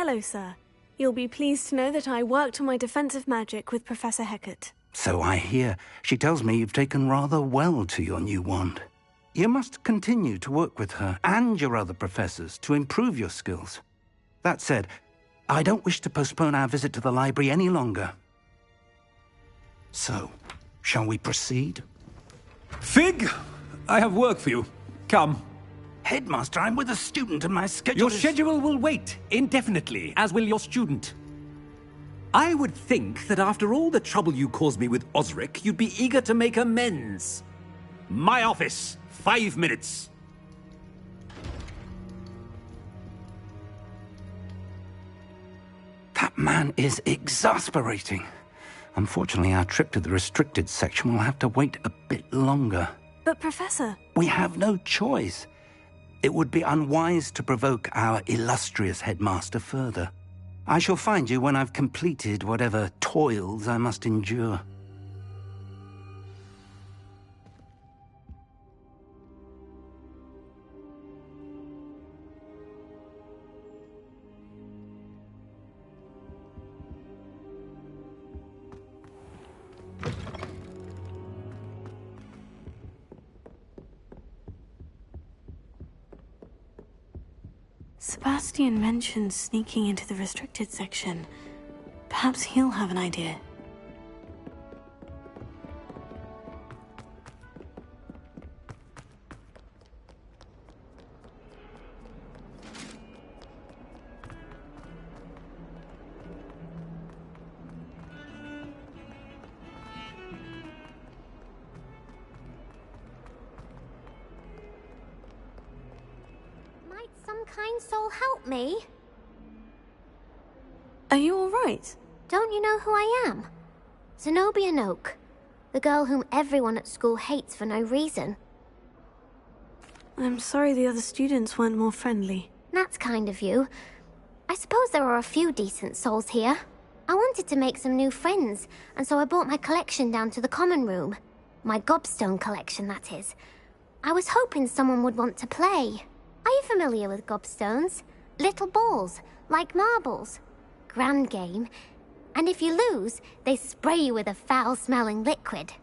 Hello, sir. You'll be pleased to know that I worked on my defensive magic with Professor Hecat. So I hear. She tells me you've taken rather well to your new wand. You must continue to work with her and your other professors to improve your skills. That said, I don't wish to postpone our visit to the library any longer. So, shall we proceed? Fig! I have work for you. Come. Headmaster, I'm with a student and my schedule Your schedule will wait indefinitely, as will your student. I would think that after all the trouble you caused me with Osric, you'd be eager to make amends. My office. 5 minutes. That man is exasperating. Unfortunately, our trip to the restricted section will have to wait a bit longer. But, Professor... We have no choice. It would be unwise to provoke our illustrious headmaster further. I shall find you when I've completed whatever toils I must endure. Sebastian mentioned sneaking into the restricted section. Perhaps he'll have an idea. Some kind soul help me? Are you all right? Don't you know who I am? Zenobia Noak, the girl whom everyone at school hates for no reason. I'm sorry the other students weren't more friendly. That's kind of you. I suppose there are a few decent souls here. I wanted to make some new friends, and so I brought my collection down to the common room. My gobstone collection, that is. I was hoping someone would want to play. Are you familiar with gobstones? Little balls, like marbles. Grand game. And if you lose, they spray you with a foul-smelling liquid.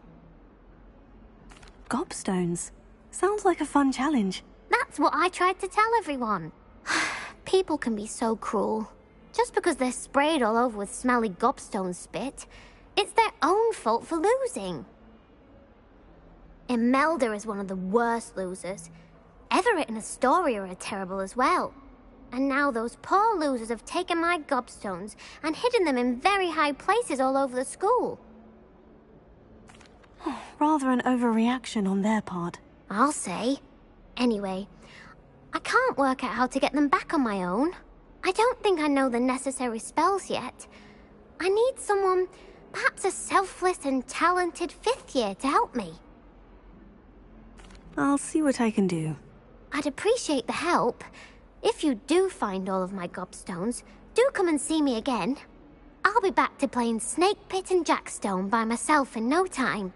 Gobstones? Sounds like a fun challenge. That's what I tried to tell everyone. People can be so cruel. Just because they're sprayed all over with smelly gobstone spit, it's their own fault for losing. Imelda is one of the worst losers. Everett and Astoria are terrible as well. And now those poor losers have taken my gobstones and hidden them in very high places all over the school. Rather an overreaction on their part. I'll say. Anyway, I can't work out how to get them back on my own. I don't think I know the necessary spells yet. I need someone, perhaps a selfless and talented 5th year to help me. I'll see what I can do. I'd appreciate the help. If you do find all of my gobstones, do come and see me again. I'll be back to playing Snake Pit and Jackstone by myself in no time.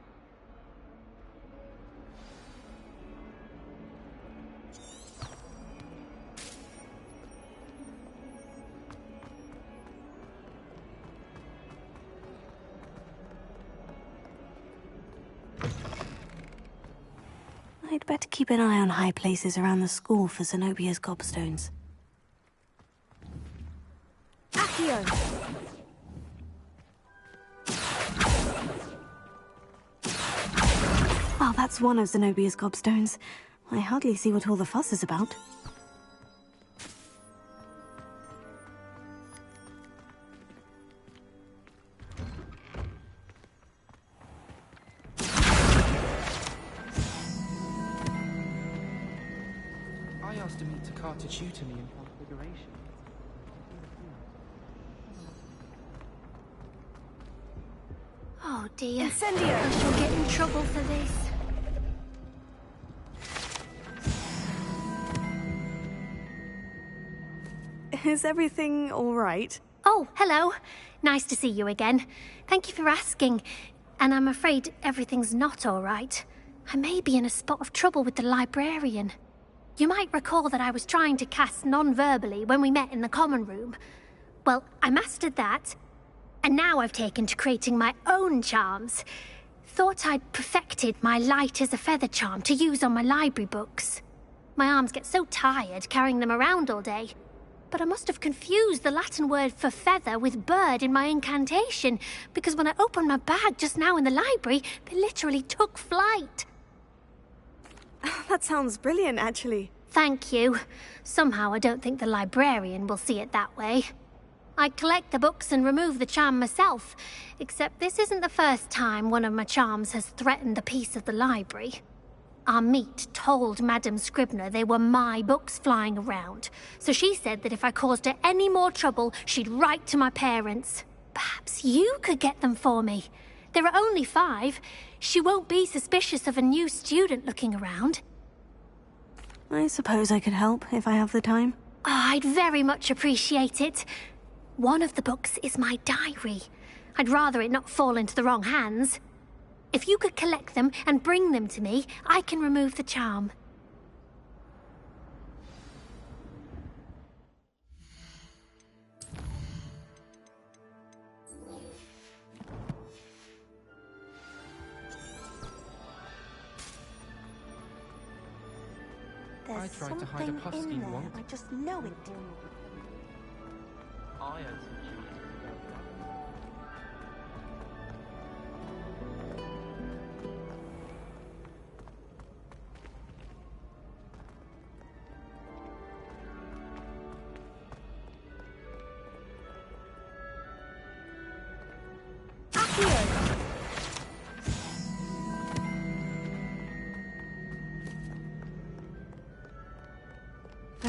I'd better keep an eye on high places around the school for Zenobia's gobstones. Accio! Well, that's one of Zenobia's gobstones. I hardly see what all the fuss is about. To meet Takar to tutor me in configuration. Oh dear. Incendio! I shall get in trouble for this. Is everything all right? Oh, hello. Nice to see you again. Thank you for asking. And I'm afraid everything's not all right. I may be in a spot of trouble with the librarian. You might recall that I was trying to cast non-verbally when we met in the common room. Well, I mastered that, and now I've taken to creating my own charms. Thought I'd perfected my light as a feather charm to use on my library books. My arms get so tired carrying them around all day. But I must have confused the Latin word for feather with bird in my incantation, because when I opened my bag just now in the library, they literally took flight. That sounds brilliant, actually. Thank you. Somehow I don't think the librarian will see it that way. I collect the books and remove the charm myself, except this isn't the first time one of my charms has threatened the peace of the library. Our meet told Madame Scribner they were my books flying around, so she said that if I caused her any more trouble, she'd write to my parents. Perhaps you could get them for me. There are only 5. She won't be suspicious of a new student looking around. I suppose I could help if I have the time. Oh, I'd very much appreciate it. One of the books is my diary. I'd rather it not fall into the wrong hands. If you could collect them and bring them to me, I can remove the charm. I tried to hide a puffskein once. I just know it.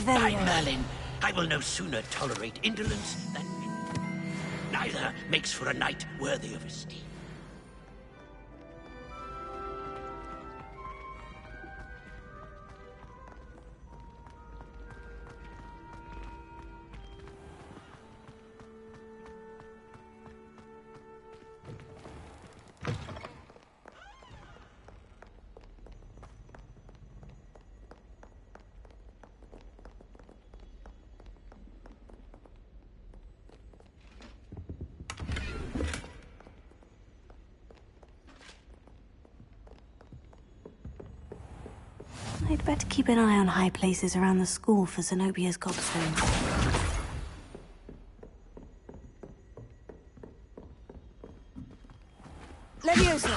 By Merlin, I will no sooner tolerate indolence than neither makes for a knight worthy of esteem. I'd better keep an eye on high places around the school for Zenobia's gobstones. Leviosa!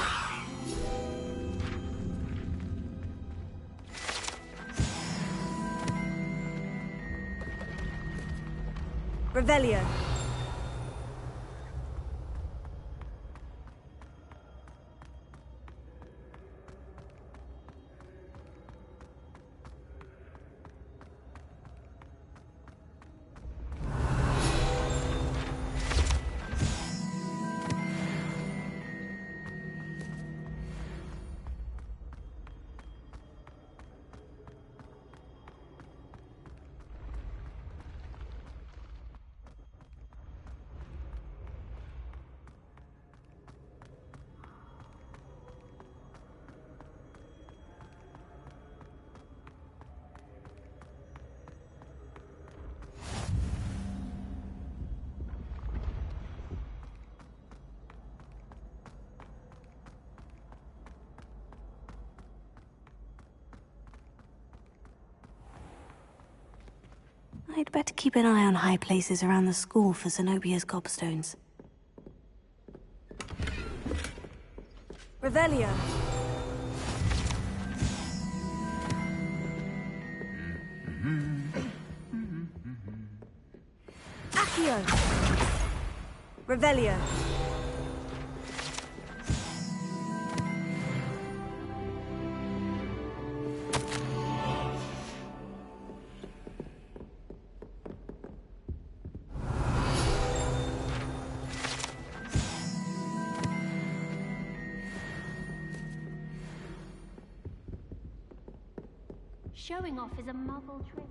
Revelio! I'd better keep an eye on high places around the school for Zenobia's gobstones. Revelio! Accio! Revelio! Showing off is a muggle trick.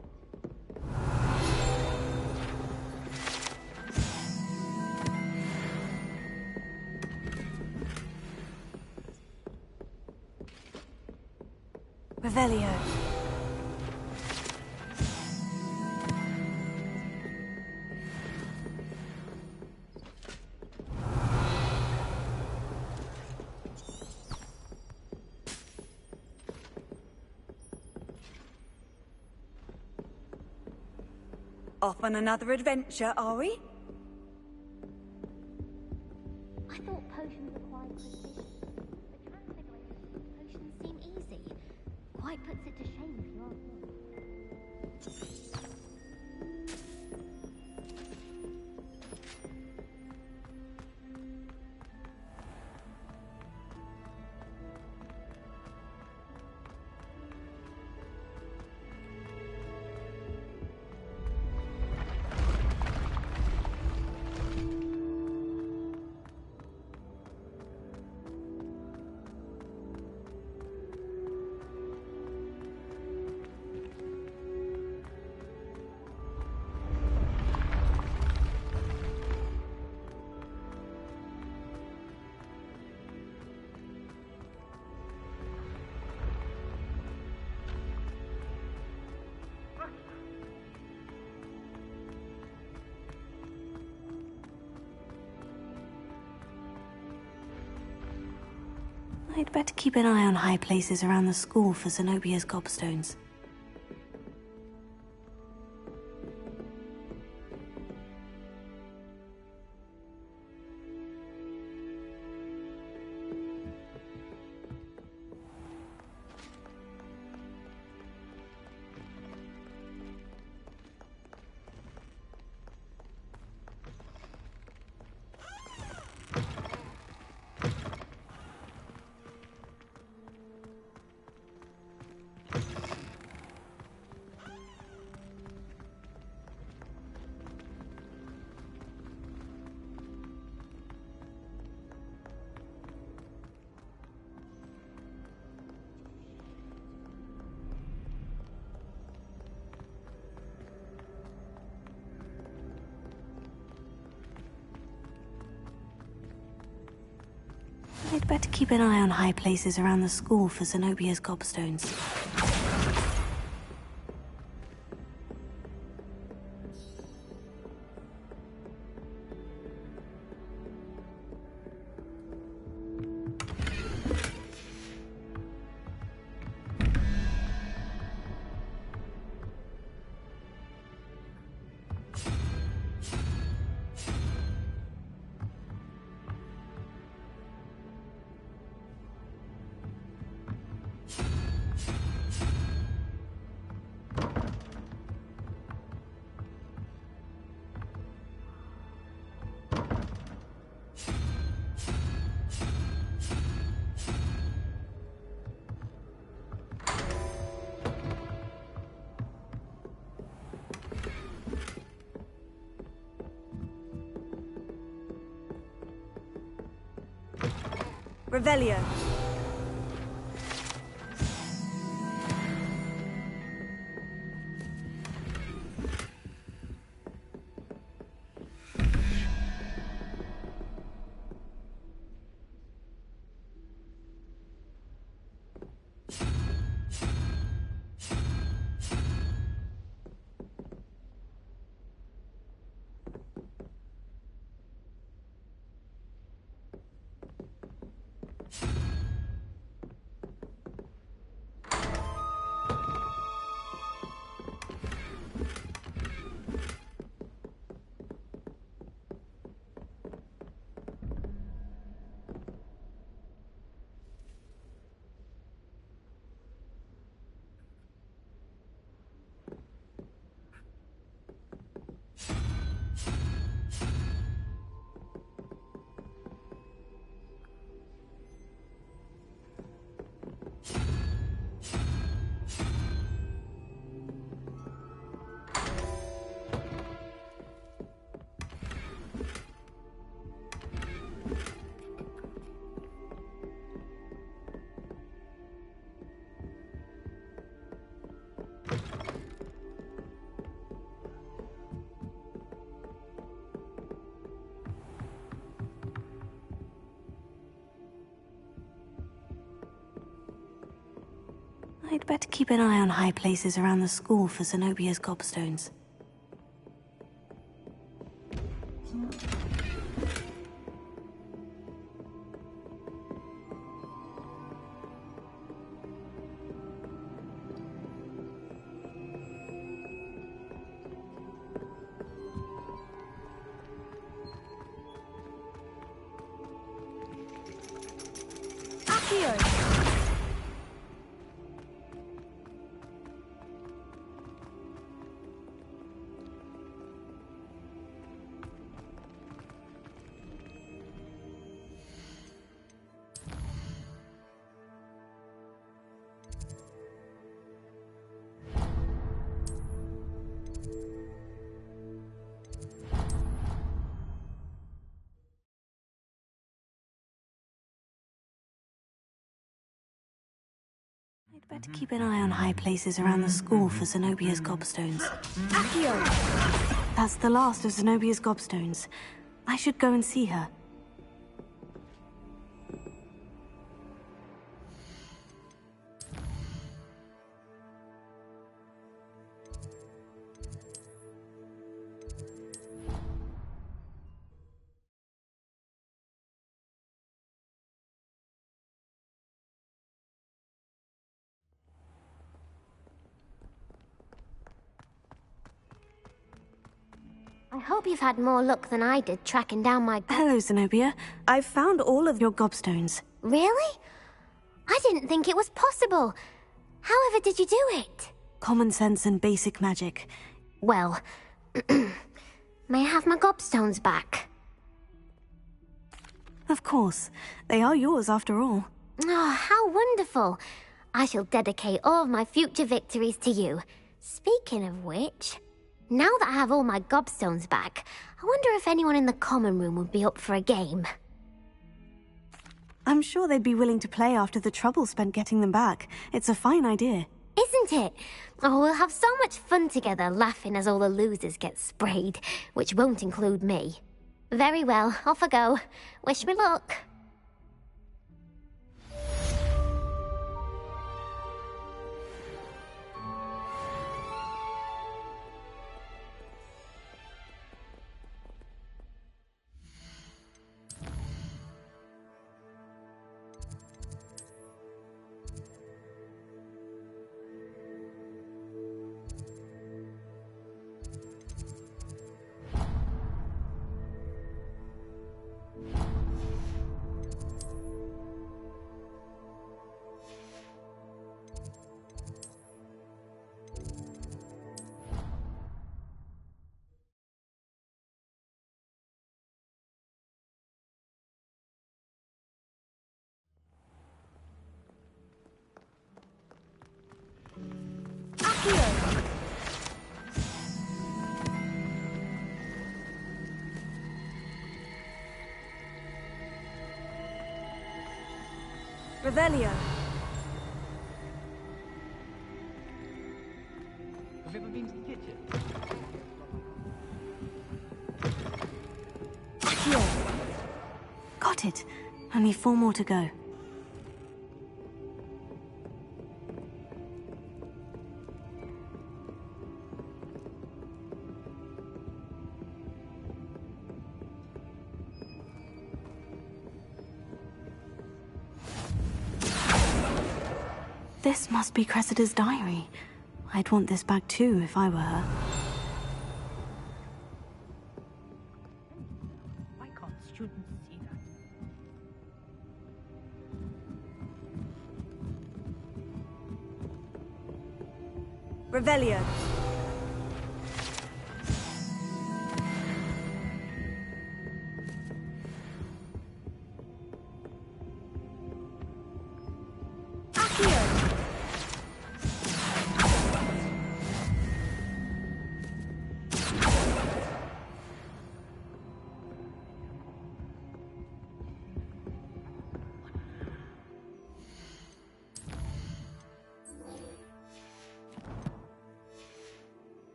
Revelio. Off on another adventure, are we? I thought potions required precision. The transfiguration potions seem easy. Quite puts it to shame if you ask me. I'd better keep an eye on high places around the school for Zenobia's gobstones. I'd better keep an eye on high places around the school for Zenobia's gobstones. Revelio. I'd better keep an eye on high places around the school for Zenobia's gobstones. Accio. I'd better keep an eye on high places around the school for Zenobia's gobstones. Accio. That's the last of Zenobia's gobstones. I should go and see her. I hope you've had more luck than I did tracking down my... Hello, Zenobia. I've found all of your gobstones. Really? I didn't think it was possible. However did you do it? Common sense and basic magic. Well, may I have my gobstones back? Of course. They are yours after all. Oh, how wonderful. I shall dedicate all of my future victories to you. Speaking of which, now that I have all my gobstones back, I wonder if anyone in the common room would be up for a game. I'm sure they'd be willing to play after the trouble spent getting them back. It's a fine idea. Isn't it? Oh, we'll have so much fun together, laughing as all the losers get sprayed, which won't include me. Very well, off I go. Wish me luck. Revelio. Have you ever been to the kitchen? Got it. Only 4 more to go. This must be Cressida's diary. I'd want this back too if I were her. Why can't students see that? Revelio.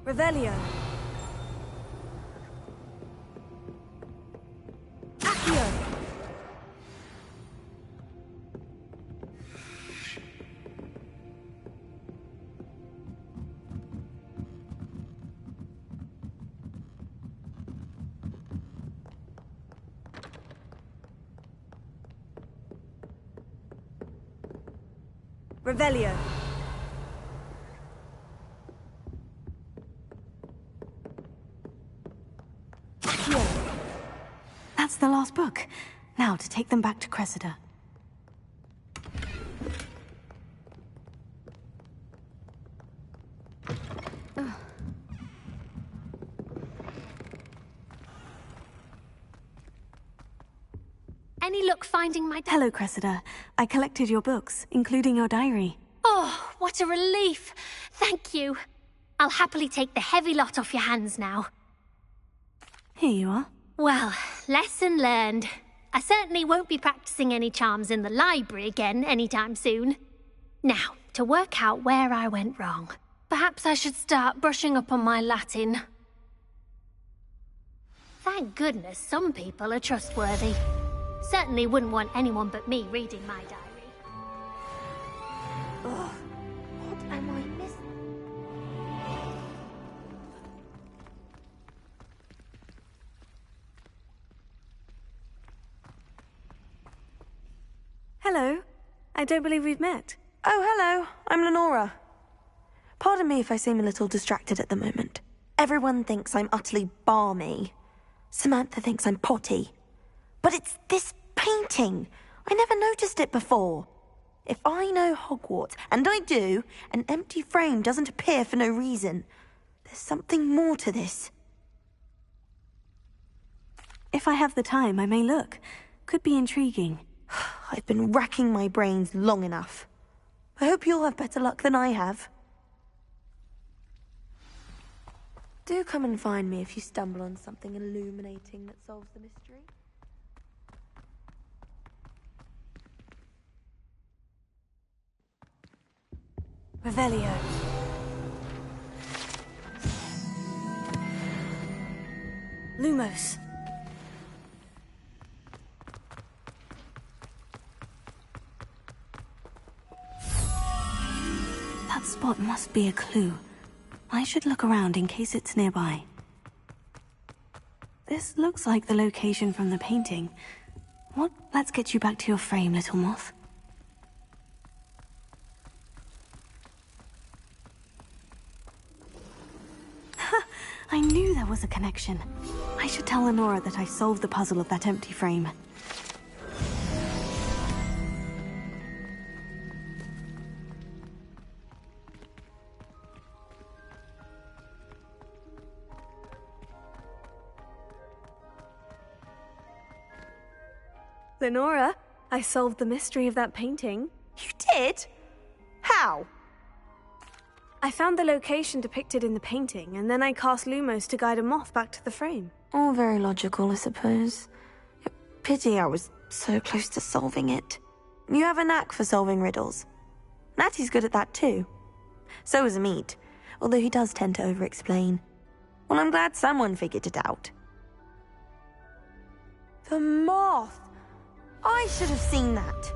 Revelio. Accio. Revelio. That's the last book. Now to take them back to Cressida. Any luck finding my Hello, Cressida. I collected your books, including your diary. Oh, what a relief. Thank you. I'll happily take the heavy lot off your hands now. Here you are. Well, lesson learned. I certainly won't be practicing any charms in the library again anytime soon. Now, to work out where I went wrong. Perhaps I should start brushing up on my Latin. Thank goodness some people are trustworthy. Certainly wouldn't want anyone but me reading my diary. Ugh, what am I missing? Hello. I don't believe we've met. Oh, hello. I'm Lenora. Pardon me if I seem a little distracted at the moment. Everyone thinks I'm utterly balmy. Samantha thinks I'm potty. But it's this painting. I never noticed it before. If I know Hogwarts, and I do, an empty frame doesn't appear for no reason. There's something more to this. If I have the time, I may look. Could be intriguing. I've been racking my brains long enough. I hope you'll have better luck than I have. Do come and find me if you stumble on something illuminating that solves the mystery. Revelio. Lumos. That spot must be a clue. I should look around in case it's nearby. This looks like the location from the painting. What? Let's get you back to your frame, little moth. I knew there was a connection. I should tell Lenora that I solved the puzzle of that empty frame. Lenora, I solved the mystery of that painting. You did? How? I found the location depicted in the painting, and then I cast Lumos to guide a moth back to the frame. All very logical, I suppose. Pity I was so close to solving it. You have a knack for solving riddles. Natty's good at that too. So is Amit, although he does tend to over-explain. Well, I'm glad someone figured it out. The moth! I should have seen that.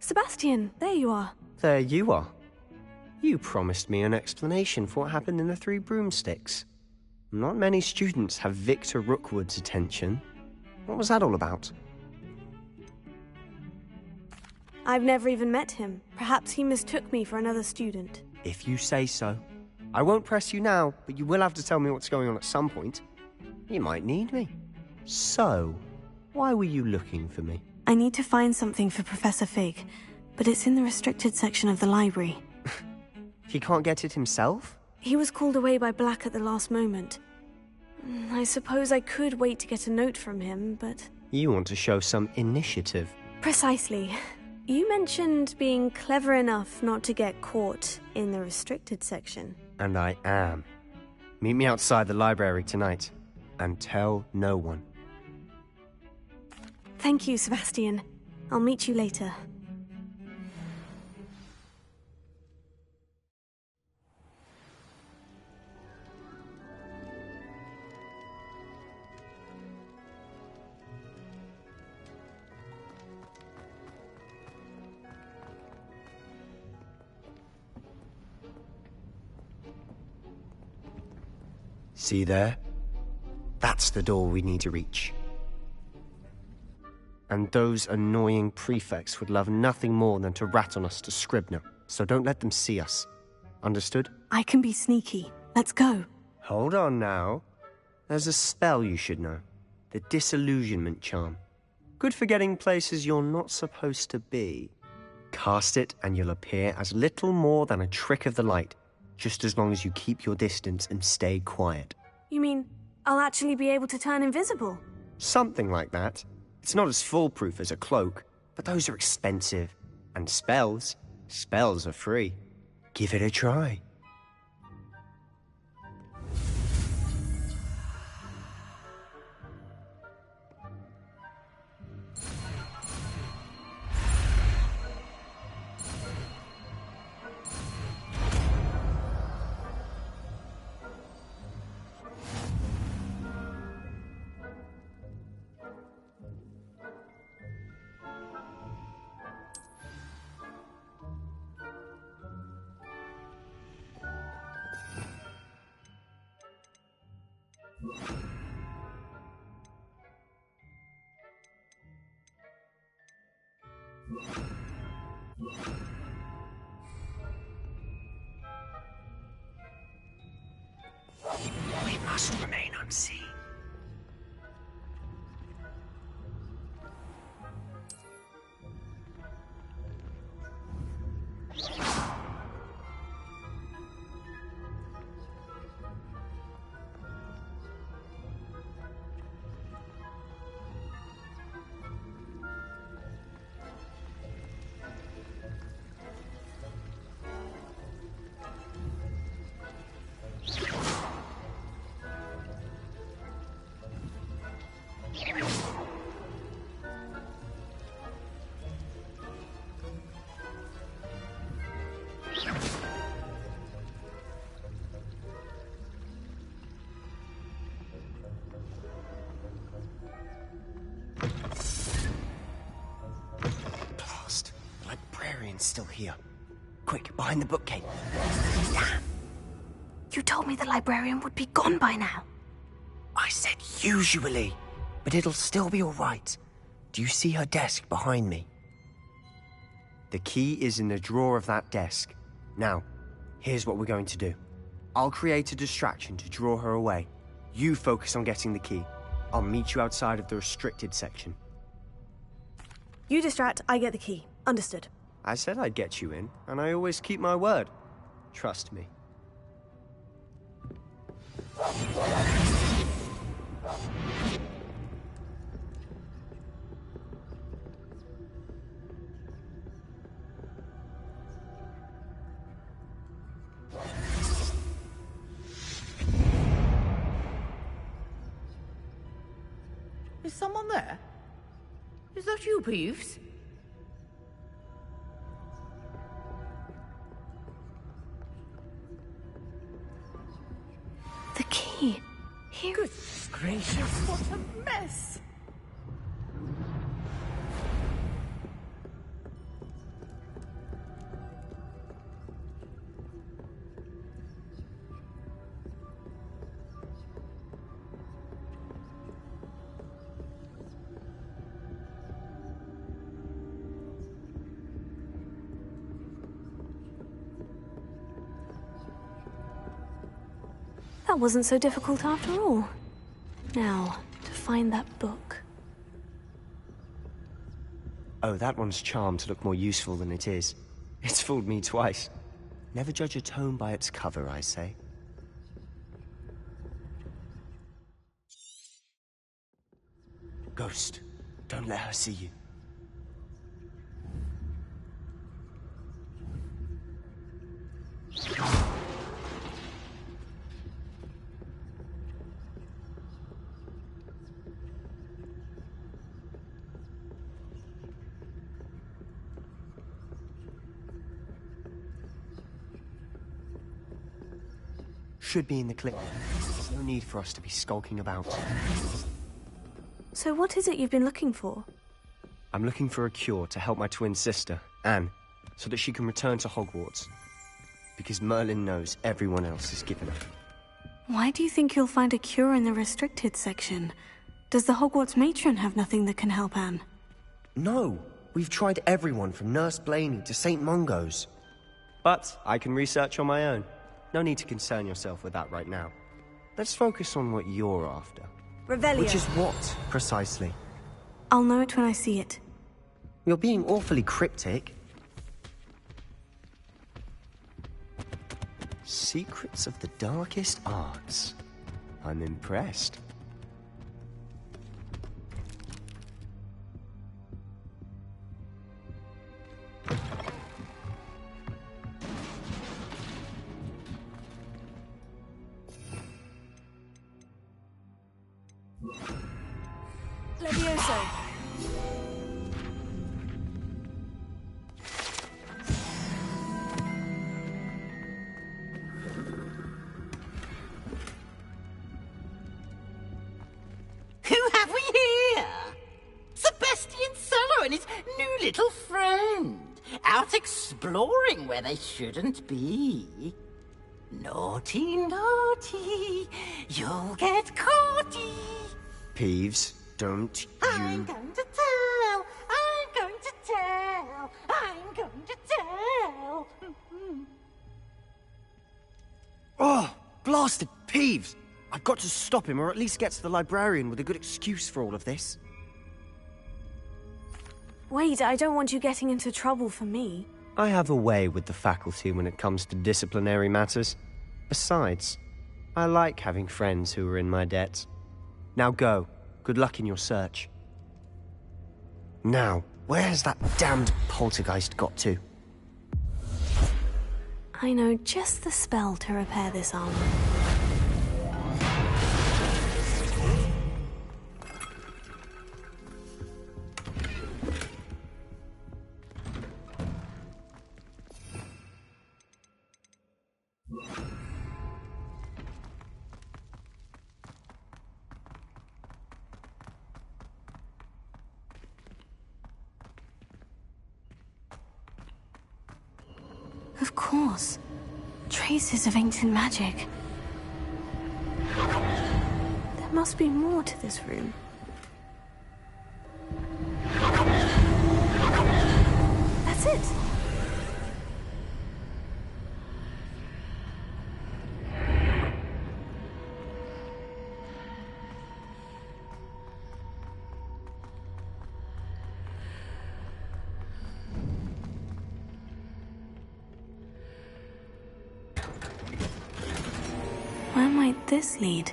Sebastian, there you are. There you are. You promised me an explanation for what happened in the Three Broomsticks. Not many students have Victor Rookwood's attention. What was that all about? I've never even met him. Perhaps he mistook me for another student. If you say so. I won't press you now, but you will have to tell me what's going on at some point. You might need me. So, why were you looking for me? I need to find something for Professor Fig, but it's in the restricted section of the library. He can't get it himself? He was called away by Black at the last moment. I suppose I could wait to get a note from him, but... You want to show some initiative. Precisely. You mentioned being clever enough not to get caught in the restricted section. And I am. Meet me outside the library tonight, and tell no one. Thank you, Sebastian. I'll meet you later. See there? That's the door we need to reach. And those annoying prefects would love nothing more than to rat on us to Scribner, so don't let them see us. Understood? I can be sneaky. Let's go. Hold on now. There's a spell you should know. The Disillusionment Charm. Good for getting places you're not supposed to be. Cast it and you'll appear as little more than a trick of the light, just as long as you keep your distance and stay quiet. You mean I'll actually be able to turn invisible? Something like that. It's not as foolproof as a cloak, but those are expensive. And spells are free. Give it a try. We must remain unseen. Still here. Quick, behind the bookcase. Damn. You told me the librarian would be gone by now. I said usually, but it'll still be all right. Do you see her desk behind me? The key is in the drawer of that desk. Now, here's what we're going to do. I'll create a distraction to draw her away. You focus on getting the key. I'll meet you outside of the restricted section. You distract, I get the key. Understood. I said I'd get you in, and I always keep my word. Trust me. Is someone there? Is that you, Peeves? The key. Here. Good gracious, what a mess! That wasn't so difficult after all. Now, to find that book. Oh, that one's charmed to look more useful than it is. It's fooled me twice. Never judge a tome by its cover, I say. Ghost, don't let her see you. Should be in the clip. There's no need for us to be skulking about. So what is it you've been looking for? I'm looking for a cure to help my twin sister, Anne, so that she can return to Hogwarts. Because Merlin knows everyone else is given up. Why do you think you'll find a cure in the restricted section? Does the Hogwarts matron have nothing that can help Anne? No! We've tried everyone from Nurse Blaney to St. Mungo's. But I can research on my own. No need to concern yourself with that right now. Let's focus on what you're after. Revelio. Which is what, precisely? I'll know it when I see it. You're being awfully cryptic. Secrets of the darkest arts. I'm impressed. Levioso. Who have we here? Sebastian Cello and his new little friend. Out exploring where they shouldn't be. Naughty, naughty. You'll get caughty. Peeves, don't you... I'm going to tell. I'm going to tell. I'm going to tell. Oh, blasted Peeves! I've got to stop him, or at least get to the librarian with a good excuse for all of this. Wait, I don't want you getting into trouble for me. I have a way with the faculty when it comes to disciplinary matters. Besides, I like having friends who are in my debt. Now go. Good luck in your search. Now, where's that damned poltergeist got to? I know just the spell to repair this armor. Of course. Traces of ancient magic. There must be more to this room. That's it! Where might this lead?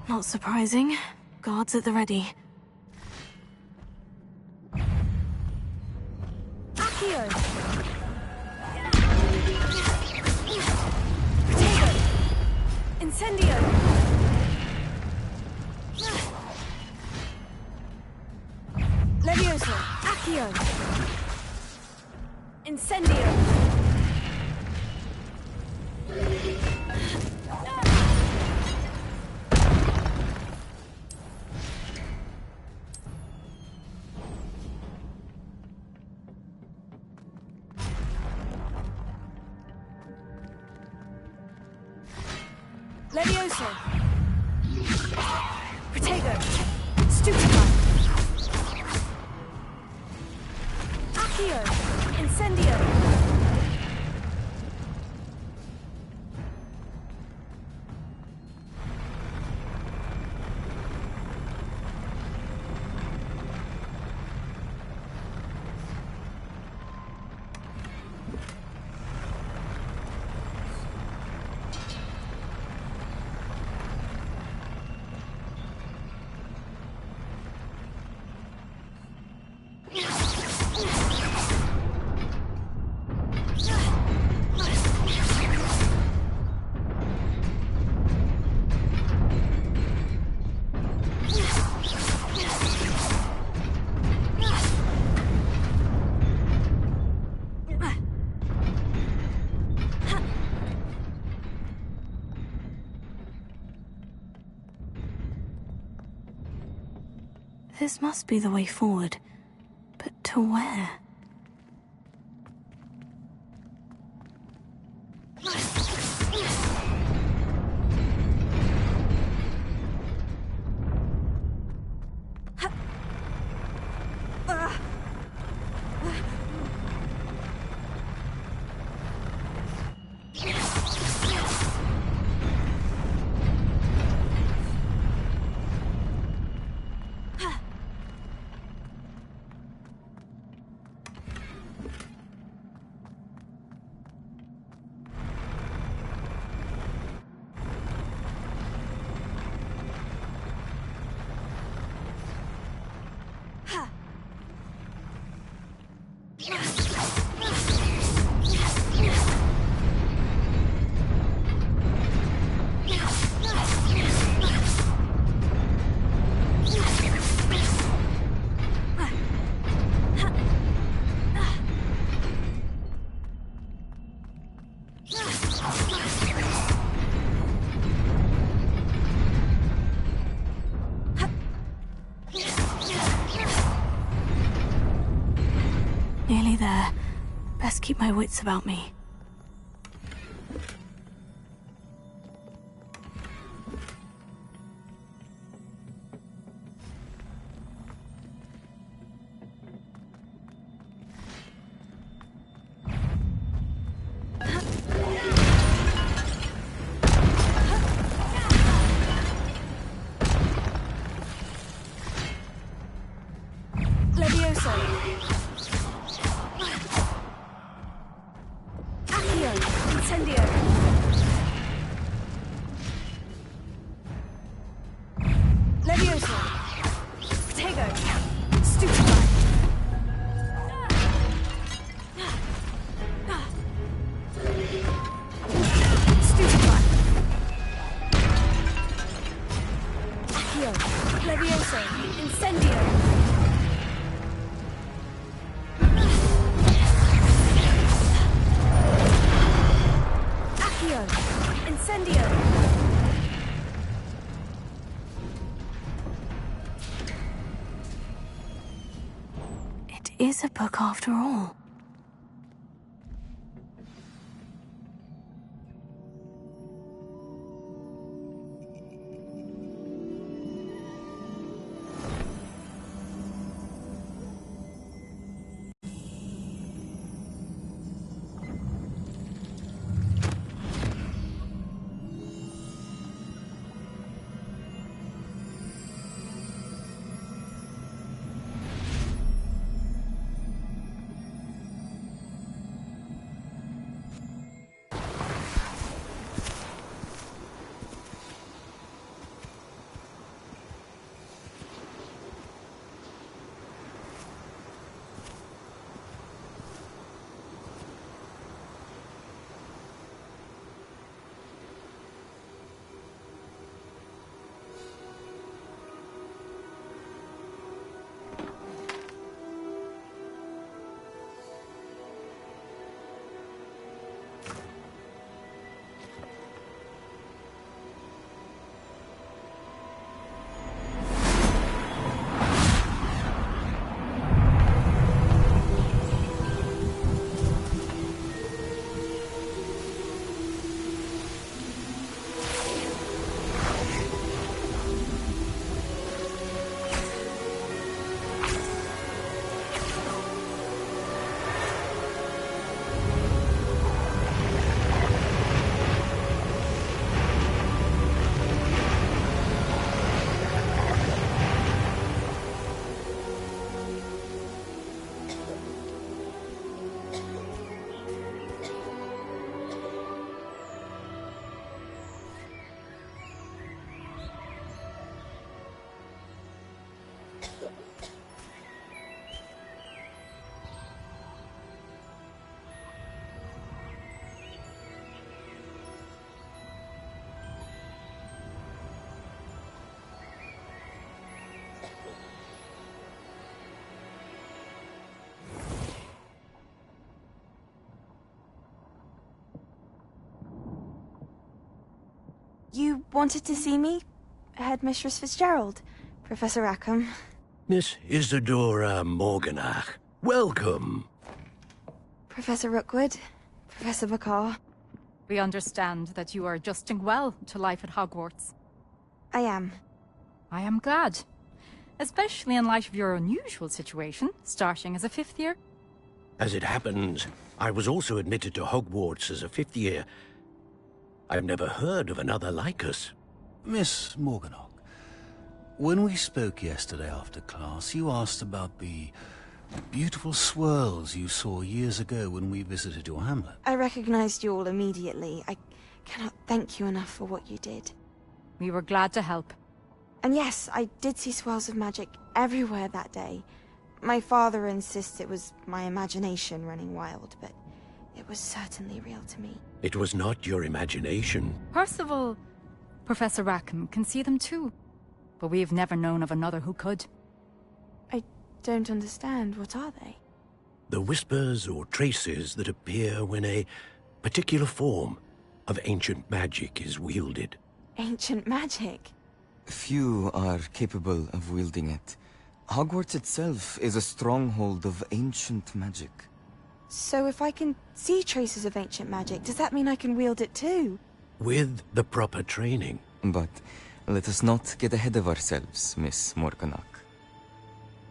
Not surprising. Guards at the ready. Accio! Incendio! Levioso! Accio! Incendio! Levioso! Protego! Stupefy! Accio! Incendio! This must be the way forward. But to where? Nearly there. Best keep my wits about me. Is a book after all. You wanted to see me? Headmistress Fitzgerald, Professor Rackham. Miss Isadora Morganach, welcome. Professor Rookwood, Professor Bakar. We understand that you are adjusting well to life at Hogwarts. I am. I am glad. Especially in light of your unusual situation, starting as a 5th year. As it happens, I was also admitted to Hogwarts as a 5th year. I've never heard of another like us. Miss Morganach, when we spoke yesterday after class, you asked about the beautiful swirls you saw years ago when we visited your hamlet. I recognized you all immediately. I cannot thank you enough for what you did. We were glad to help. And yes, I did see swirls of magic everywhere that day. My father insists it was my imagination running wild, but it was certainly real to me. It was not your imagination. Percival, Professor Rackham can see them too. But we have never known of another who could. I don't understand. What are they? The whispers or traces that appear when a particular form of ancient magic is wielded. Ancient magic? Few are capable of wielding it. Hogwarts itself is a stronghold of ancient magic. So if I can see traces of ancient magic, does that mean I can wield it too? With the proper training. But let us not get ahead of ourselves, Miss Morganach.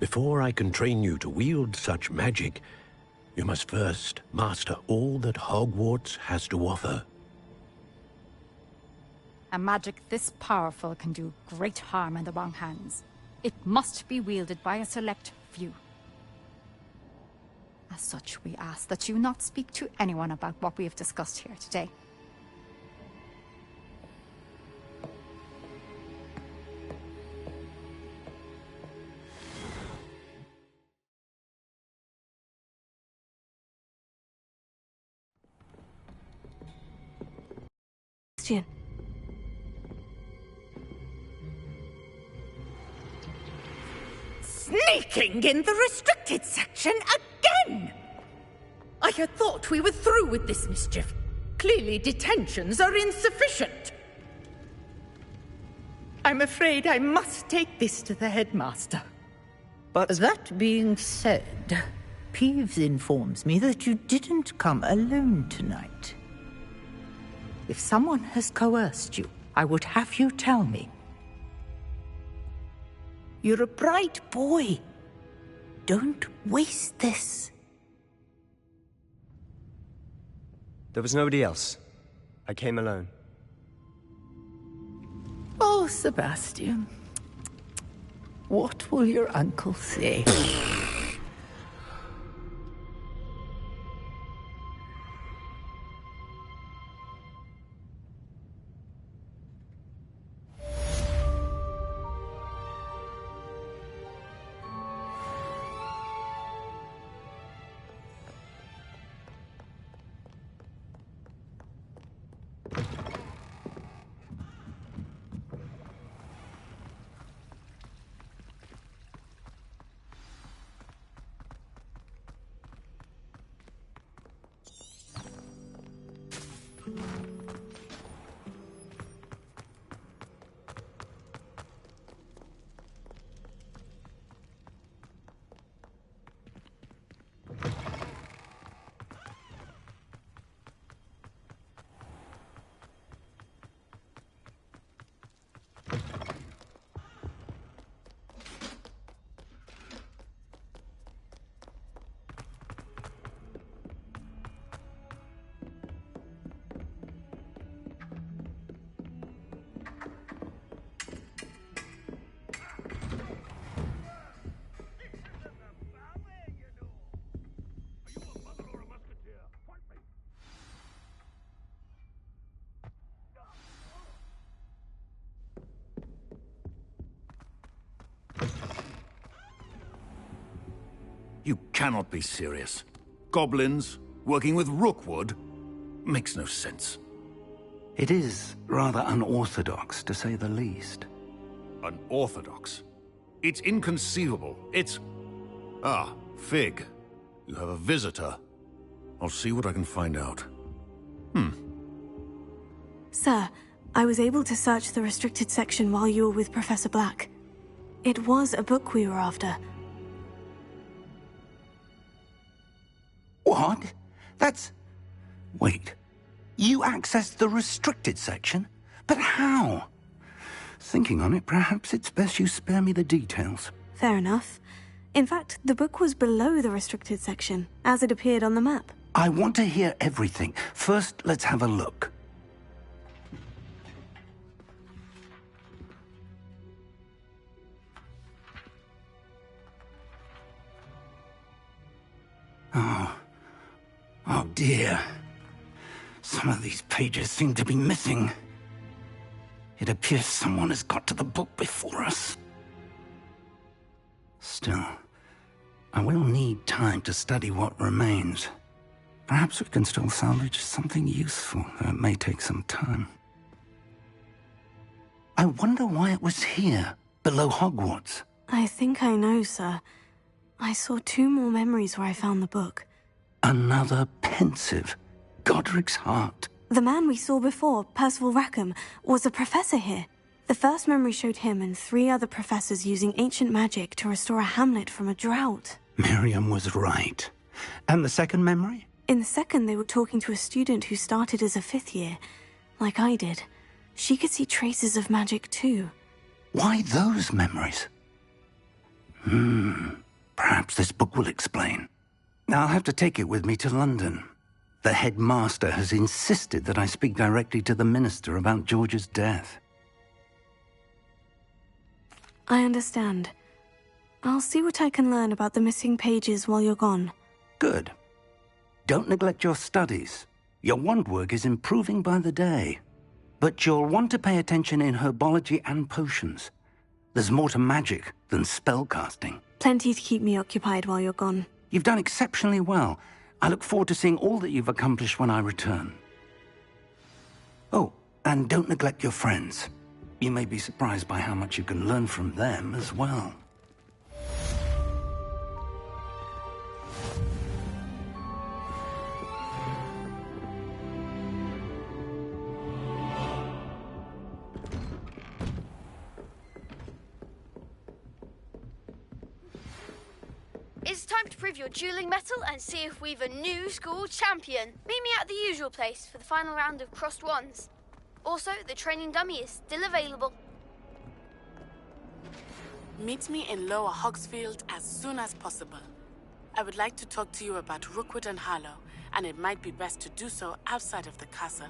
Before I can train you to wield such magic, you must first master all that Hogwarts has to offer. A magic this powerful can do great harm in the wrong hands. It must be wielded by a select few. As such, we ask that you not speak to anyone about what we have discussed here today. Question. Sneaking in the restricted section again! I had thought we were through with this mischief. Clearly detentions are insufficient. I'm afraid I must take this to the headmaster. But that being said, Peeves informs me that you didn't come alone tonight. If someone has coerced you, I would have you tell me. You're a bright boy. Don't waste this. there was nobody else. I came alone. Oh, Sebastian. What will your uncle say? You cannot be serious. Goblins working with Rookwood makes no sense. It is rather unorthodox, to say the least. Unorthodox? It's inconceivable. It's... Ah, Fig. You have a visitor. I'll see what I can find out. Sir, I was able to search the restricted section while you were with Professor Black. It was a book we were after. What? That's... Wait. You accessed the restricted section? But how? Thinking on it, perhaps it's best you spare me the details. Fair enough. In fact, the book was below the restricted section, as it appeared on the map. I want to hear everything. First, let's have a look. Oh dear. Some of these pages seem to be missing. It appears someone has got to the book before us. Still, I will need time to study what remains. Perhaps we can still salvage something useful, though it may take some time. I wonder why it was here, below Hogwarts. I think I know, sir. I saw 2 more memories where I found the book. Another pensive. Godric's heart. The man we saw before, Percival Rackham, was a professor here. The first memory showed him and 3 other professors using ancient magic to restore a hamlet from a drought. Miriam was right. And the second memory? In the second, they were talking to a student who started as a 5th year, like I did. She could see traces of magic too. Why those memories? Perhaps this book will explain. I'll have to take it with me to London. The headmaster has insisted that I speak directly to the minister about George's death. I understand. I'll see what I can learn about the missing pages while you're gone. Good. Don't neglect your studies. Your wand work is improving by the day. But you'll want to pay attention in herbology and potions. There's more to magic than spellcasting. Plenty to keep me occupied while you're gone. You've done exceptionally well. I look forward to seeing all that you've accomplished when I return. Oh, and don't neglect your friends. You may be surprised by how much you can learn from them as well. It's time to prove your dueling mettle and see if we've a new school champion. Meet me at the usual place for the final round of crossed wands. Also, the training dummy is still available. Meet me in Lower Hogsfield as soon as possible. I would like to talk to you about Rookwood and Harlow, and it might be best to do so outside of the castle.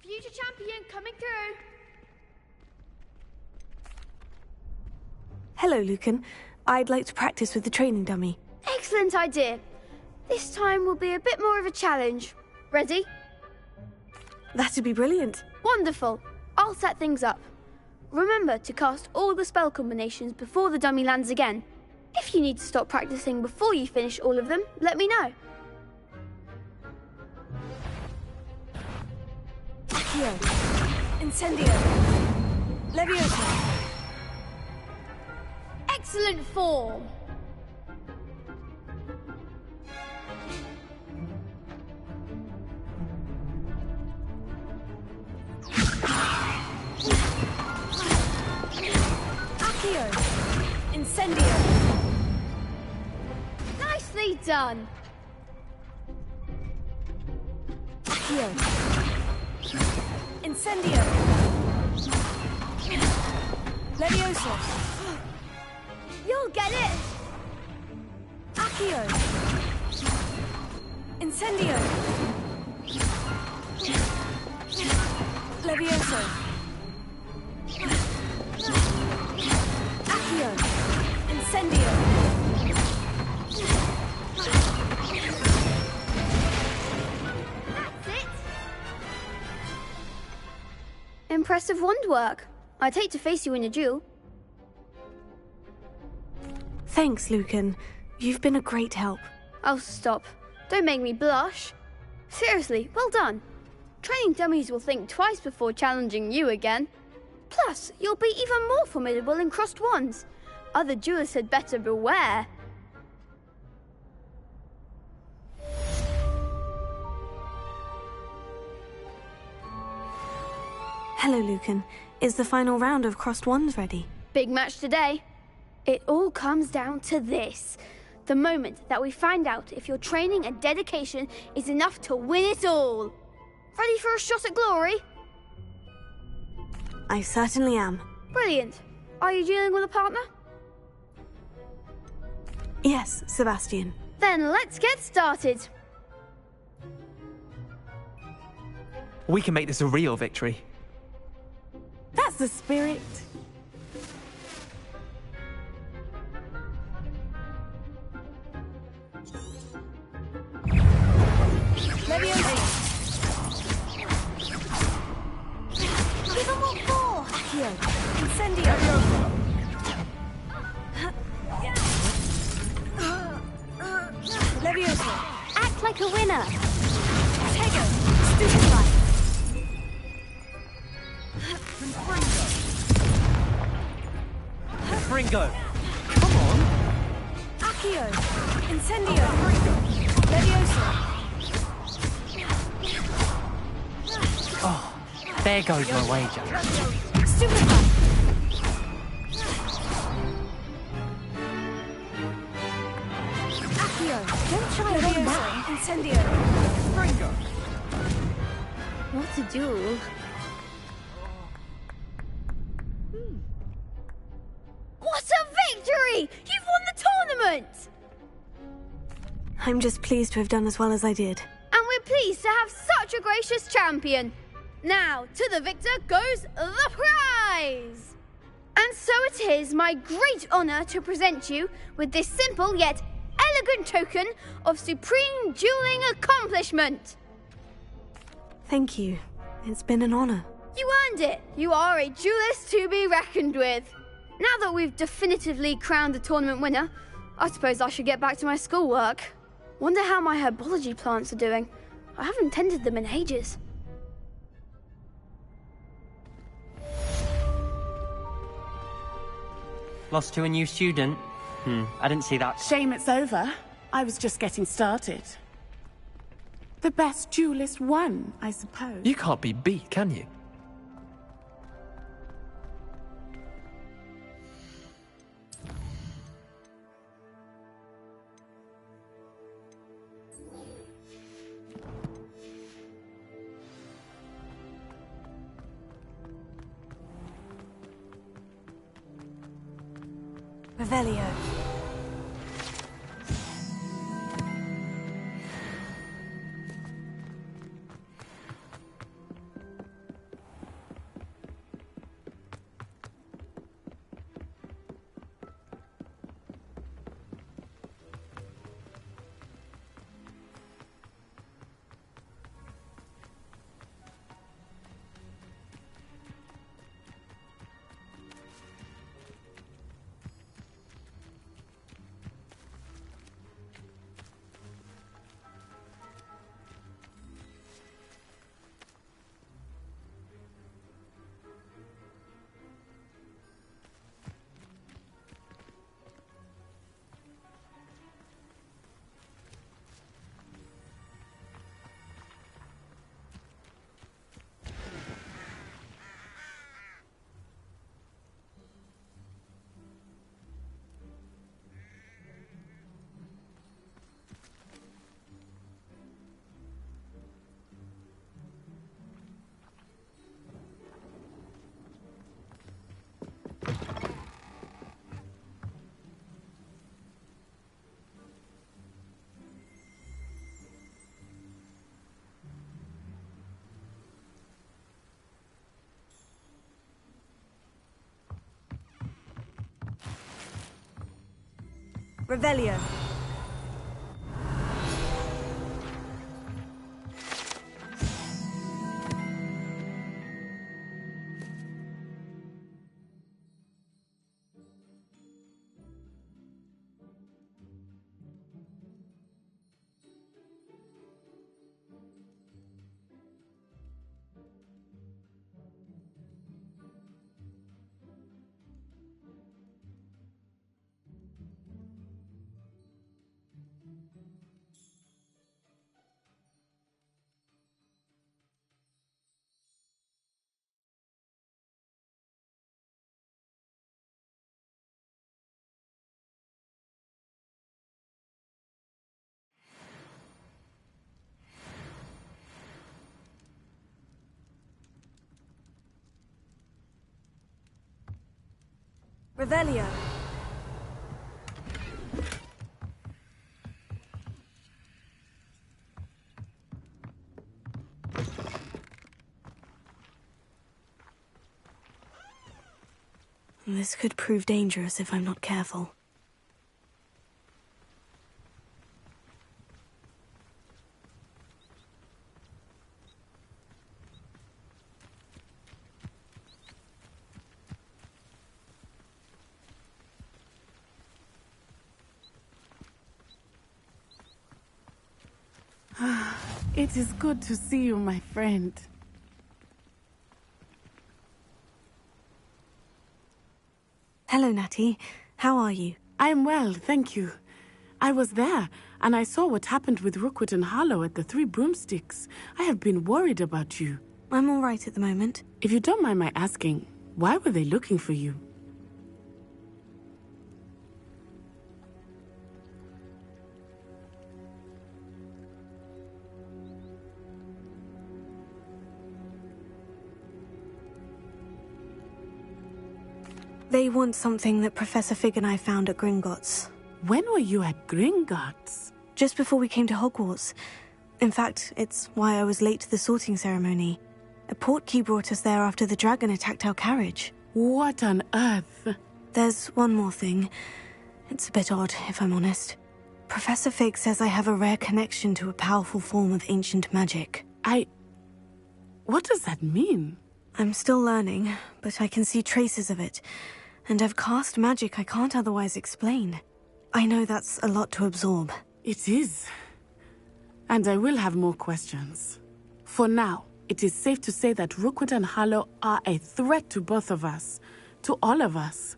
Future champion coming through. Hello, Lucan. I'd like to practice with the training dummy. Excellent idea. This time will be a bit more of a challenge. Ready? That'd be brilliant. Wonderful. I'll set things up. Remember to cast all the spell combinations before the dummy lands again. If you need to stop practicing before you finish all of them, let me know. Accio. Incendio. Leviosa. Excellent form. Accio. Incendio. Nicely done. Accio. Incendio. Leviosa. You'll get it. Accio. Incendio! Levioso! Accio! Incendio! That's it! Impressive wand work. I'd hate to face you in a duel. Thanks, Lucan. You've been a great help. Oh, stop. Don't make me blush. Seriously, well done. Training dummies will think twice before challenging you again. Plus, you'll be even more formidable in crossed wands. Other duelists had better beware. Hello, Lucan. Is the final round of crossed wands ready? Big match today. It all comes down to this. The moment that we find out if your training and dedication is enough to win it all. Ready for a shot at glory? I certainly am. Brilliant. Are you dealing with a partner? Yes, Sebastian. Then let's get started. We can make this a real victory. That's the spirit. Levioso! Give them what for! Accio! Incendio! Levioso! Act like a winner! Tego! Stupefy! Fringo! Come on! Accio! Incendio! Levioso! Oh, there goes my wager. Stupefy! Accio! Don't try it on that! Incendio! Fringo! What a duel. What a victory! You've won the tournament! I'm just pleased to have done as well as I did. And we're pleased to have such a gracious champion. Now, to the victor goes the prize! And so it is my great honour to present you with this simple yet elegant token of supreme dueling accomplishment. Thank you. It's been an honor. You earned it. You are a duelist to be reckoned with. Now that we've definitively crowned the tournament winner, I suppose I should get back to my schoolwork. Wonder how my herbology plants are doing. I haven't tended them in ages. Lost to a new student? I didn't see that. Shame it's over. I was just getting started. The best duelist won, I suppose. You can't be beat, can you? Revelio. Revelio. Revelio. This could prove dangerous if I'm not careful. It is good to see you, my friend. Hello, Natty. How are you? I'm well, thank you. I was there, and I saw what happened with Rookwood and Harlow at the Three Broomsticks. I have been worried about you. I'm all right at the moment. If you don't mind my asking, why were they looking for you? They want something that Professor Fig and I found at Gringotts. When were you at Gringotts? Just before we came to Hogwarts. In fact, it's why I was late to the sorting ceremony. A portkey brought us there after the dragon attacked our carriage. What on earth? There's one more thing. It's a bit odd, if I'm honest. Professor Fig says I have a rare connection to a powerful form of ancient magic. What does that mean? I'm still learning, but I can see traces of it. And I've cast magic I can't otherwise explain. I know that's a lot to absorb. It is. And I will have more questions. For now, it is safe to say that Rookwood and Harlow are a threat to both of us. To all of us.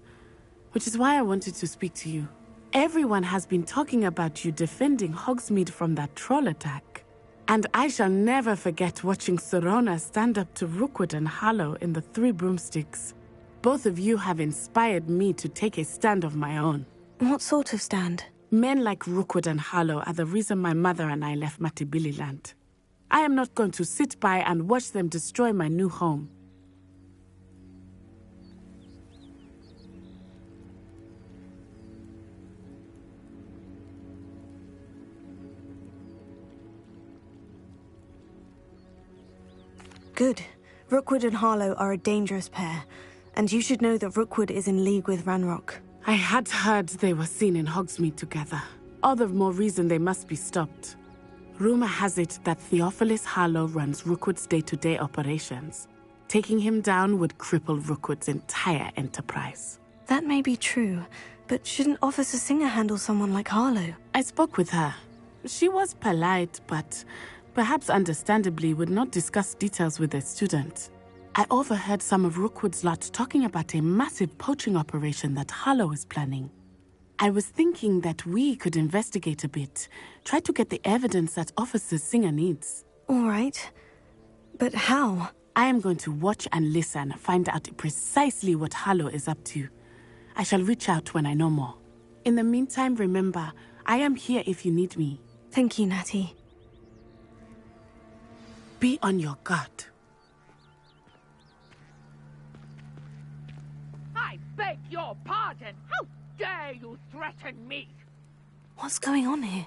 Which is why I wanted to speak to you. Everyone has been talking about you defending Hogsmeade from that troll attack. And I shall never forget watching Serona stand up to Rookwood and Harlow in the Three Broomsticks. Both of you have inspired me to take a stand of my own. What sort of stand? Men like Rookwood and Harlow are the reason my mother and I left Matibililand. I am not going to sit by and watch them destroy my new home. Good. Rookwood and Harlow are a dangerous pair. And you should know that Rookwood is in league with Ranrock. I had heard they were seen in Hogsmeade together. All the more reason they must be stopped. Rumor has it that Theophilus Harlow runs Rookwood's day-to-day operations. Taking him down would cripple Rookwood's entire enterprise. That may be true, but shouldn't Officer Singer handle someone like Harlow? I spoke with her. She was polite, but perhaps understandably would not discuss details with a student. I overheard some of Rookwood's lot talking about a massive poaching operation that Harlow is planning. I was thinking that we could investigate a bit, try to get the evidence that Officer Singer needs. All right. But how? I am going to watch and listen, find out precisely what Harlow is up to. I shall reach out when I know more. In the meantime, remember, I am here if you need me. Thank you, Natty. Be on your guard. I beg your pardon. How dare you threaten me? What's going on here?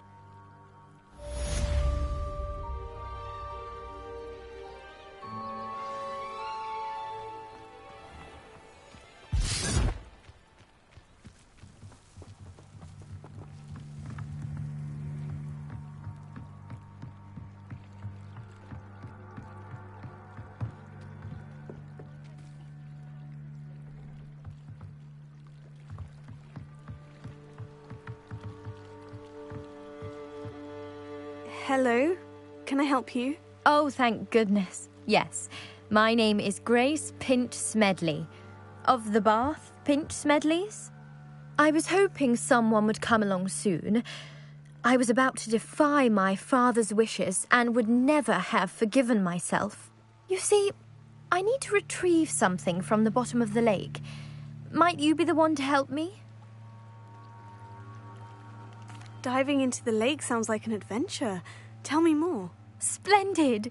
Hello. Can I help you? Oh, thank goodness. Yes. My name is Grace Pinch Smedley. Of the Bath Pinch Smedleys? I was hoping someone would come along soon. I was about to defy my father's wishes and would never have forgiven myself. You see, I need to retrieve something from the bottom of the lake. Might you be the one to help me? Diving into the lake sounds like an adventure. Tell me more. Splendid!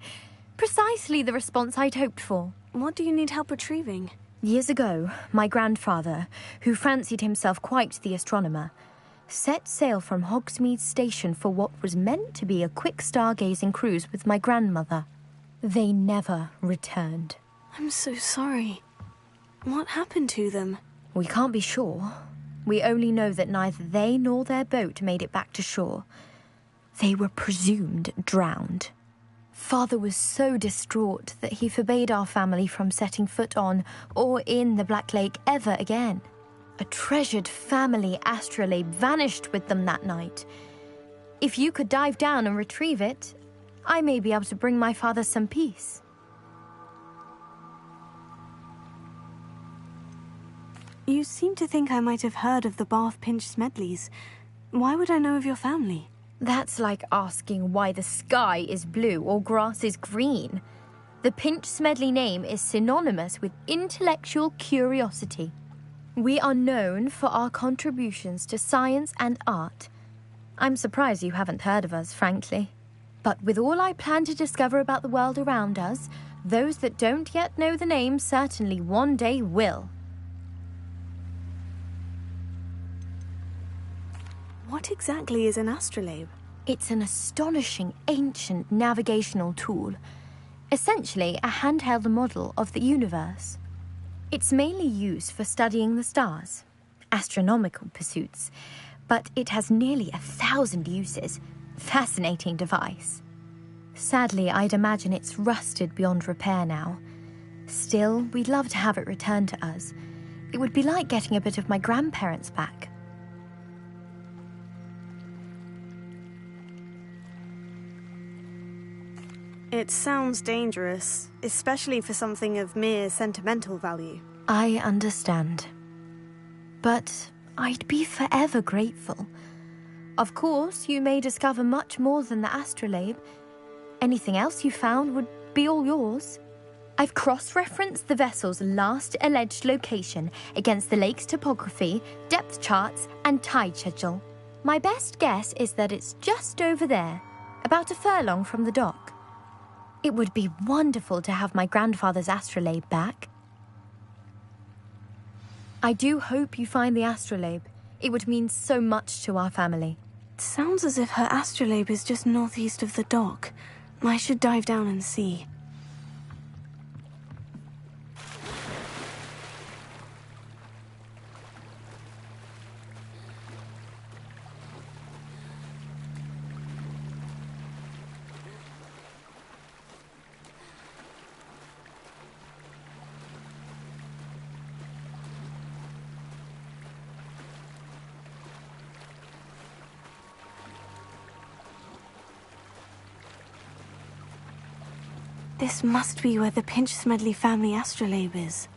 Precisely the response I'd hoped for. What do you need help retrieving? Years ago, my grandfather, who fancied himself quite the astronomer, set sail from Hogsmeade Station for what was meant to be a quick stargazing cruise with my grandmother. They never returned. I'm so sorry. What happened to them? We can't be sure. We only know that neither they nor their boat made it back to shore. They were presumed drowned. Father was so distraught that he forbade our family from setting foot on or in the Black Lake ever again. A treasured family astrolabe vanished with them that night. If you could dive down and retrieve it, I may be able to bring my father some peace. You seem to think I might have heard of the Bath Pinch Smedleys. Why would I know of your family? That's like asking why the sky is blue or grass is green. The Pinch Smedley name is synonymous with intellectual curiosity. We are known for our contributions to science and art. I'm surprised you haven't heard of us, frankly. But with all I plan to discover about the world around us, those that don't yet know the name certainly one day will. What exactly is an astrolabe? It's an astonishing ancient navigational tool. Essentially a handheld model of the universe. It's mainly used for studying the stars, astronomical pursuits, but it has nearly 1,000 uses. Fascinating device. Sadly, I'd imagine it's rusted beyond repair now. Still, we'd love to have it returned to us. It would be like getting a bit of my grandparents back. It sounds dangerous, especially for something of mere sentimental value. I understand. But I'd be forever grateful. Of course, you may discover much more than the astrolabe. Anything else you found would be all yours. I've cross-referenced the vessel's last alleged location against the lake's topography, depth charts, and tide schedule. My best guess is that it's just over there, about a furlong from the dock. It would be wonderful to have my grandfather's astrolabe back. I do hope you find the astrolabe. It would mean so much to our family. It sounds as if her astrolabe is just northeast of the dock. I should dive down and see. This must be where the Pinch Smedley family astrolabe is.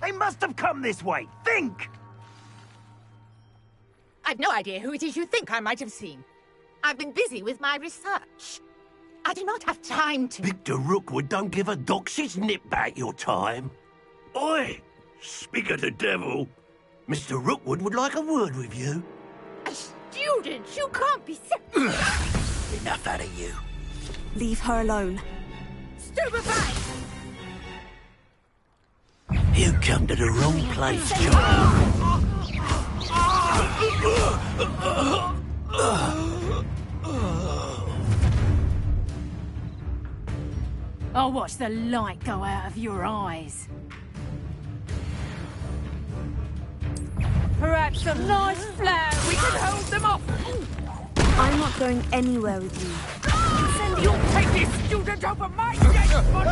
They must have come this way. Think! I've no idea who it is you think I might have seen. I've been busy with my research. I do not have time to... Victor Rookwood don't give a doxy's nip back your time. Oi! Speak of the devil. Mr. Rookwood would like a word with you. A student? You can't be... Enough out of you. Leave her alone. Stupefy! You come to the wrong place, John. I'll watch the light go out of your eyes. Perhaps a nice flare we can hold them off. I'm not going anywhere with you. You'll take this student over my dead body!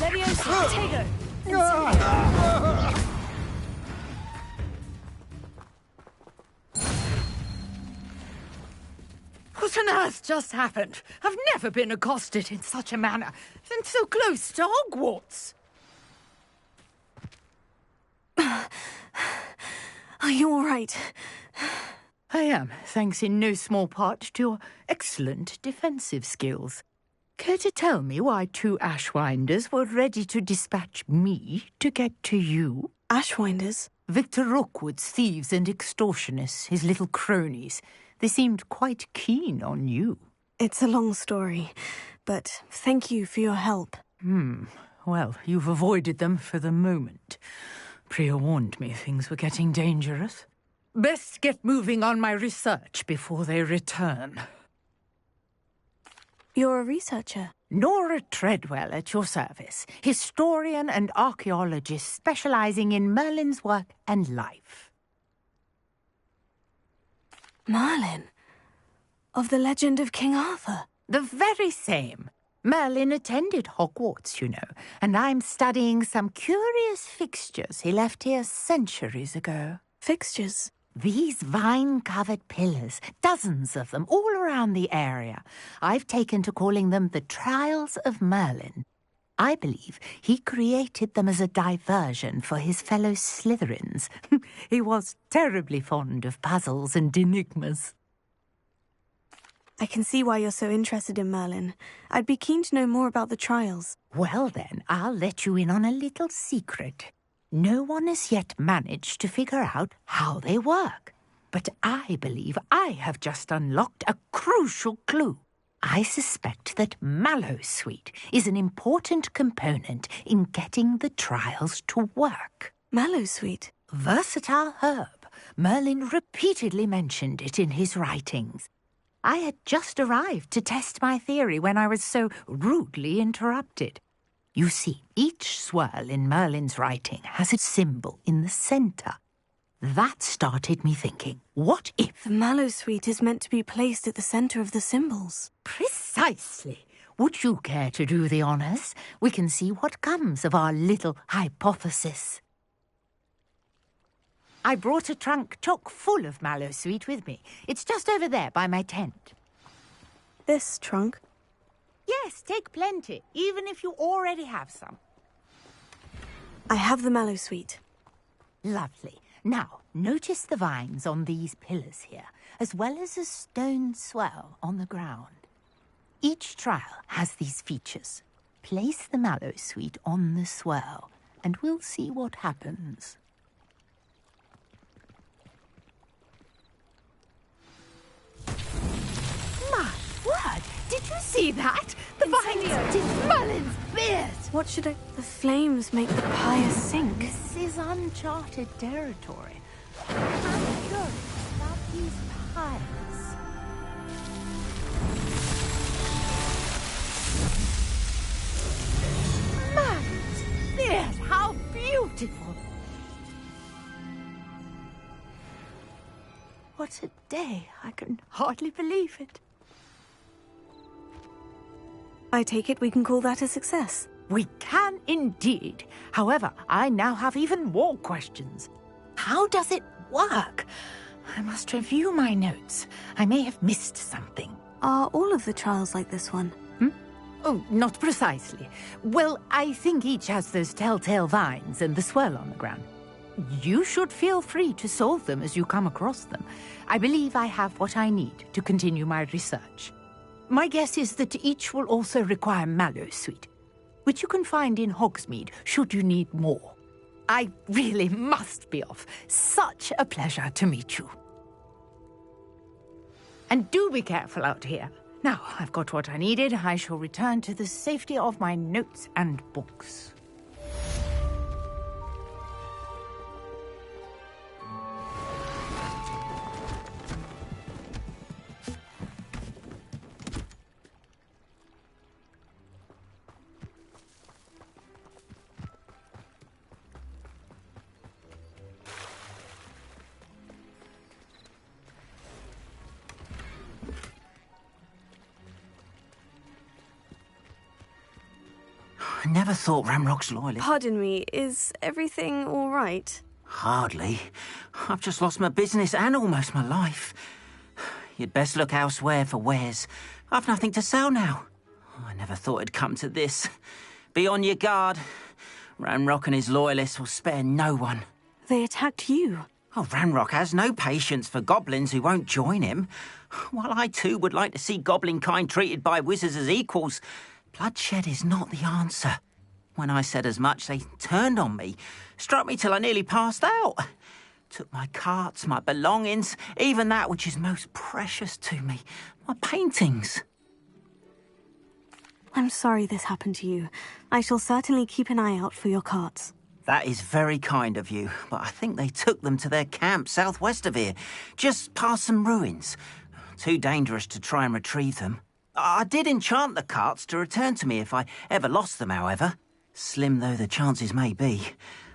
Leviosa, Tego. What on earth just happened? I've never been accosted in such a manner, and so close to Hogwarts. Are you all right? I am, thanks in no small part to your excellent defensive skills. Care to tell me why 2 Ashwinders were ready to dispatch me to get to you? Ashwinders? Victor Rookwood's thieves and extortionists, his little cronies. They seemed quite keen on you. It's a long story, but thank you for your help. Well, you've avoided them for the moment. Priya warned me things were getting dangerous. Best get moving on my research before they return. You're a researcher? Nora Treadwell at your service, historian and archaeologist specializing in Merlin's work and life. Merlin? Of the legend of King Arthur? The very same. Merlin attended Hogwarts, you know, and I'm studying some curious fixtures he left here centuries ago. Fixtures? These vine-covered pillars, dozens of them, all around the area. I've taken to calling them the Trials of Merlin. I believe he created them as a diversion for his fellow Slytherins. He was terribly fond of puzzles and enigmas. I can see why you're so interested in Merlin. I'd be keen to know more about the trials. Well then, I'll let you in on a little secret. No one has yet managed to figure out how they work. But I believe I have just unlocked a crucial clue. I suspect that Mallowsweet is an important component in getting the trials to work. Mallowsweet? Versatile herb. Merlin repeatedly mentioned it in his writings. I had just arrived to test my theory when I was so rudely interrupted. You see, each swirl in Merlin's writing has a symbol in the centre. That started me thinking, what if... The Mallowsweet is meant to be placed at the centre of the symbols. Precisely. Would you care to do the honours? We can see what comes of our little hypothesis. I brought a trunk chock full of Mallowsweet with me. It's just over there by my tent. This trunk? Yes, take plenty, even if you already have some. I have the Mallowsweet. Lovely. Now, notice the vines on these pillars here, as well as a stone swell on the ground. Each trial has these features. Place the Mallowsweet on the swell, and we'll see what happens. My word! Did you see that? The vines did Merlin's beard! What should I... The flames make the pyre sink. This is uncharted territory. I'm curious about these pyres. Merlin's beard! How beautiful! What a day! I can hardly believe it. I take it we can call that a success. We can indeed. However, I now have even more questions. How does it work? I must review my notes. I may have missed something. Are all of the trials like this one? Oh, not precisely. Well, I think each has those telltale vines and the swirl on the ground. You should feel free to solve them as you come across them. I believe I have what I need to continue my research. My guess is that each will also require Mallowsweet, which you can find in Hogsmeade should you need more. I really must be off. Such a pleasure to meet you. And do be careful out here. Now I've got what I needed. I shall return to the safety of my notes and books. I never thought Ramrock's loyalist. Pardon me, is everything all right? Hardly. I've just lost my business and almost my life. You'd best look elsewhere for wares. I've nothing to sell now. I never thought it'd come to this. Be on your guard. Ramrock and his loyalists will spare no one. They attacked you. Oh, Ramrock has no patience for goblins who won't join him. While I too would like to see goblin kind treated by wizards as equals, bloodshed is not the answer. When I said as much, they turned on me, struck me till I nearly passed out. Took my carts, my belongings, even that which is most precious to me, my paintings. I'm sorry this happened to you. I shall certainly keep an eye out for your carts. That is very kind of you, but I think they took them to their camp southwest of here, just past some ruins. Too dangerous to try and retrieve them. I did enchant the carts to return to me if I ever lost them, however. Slim though the chances may be,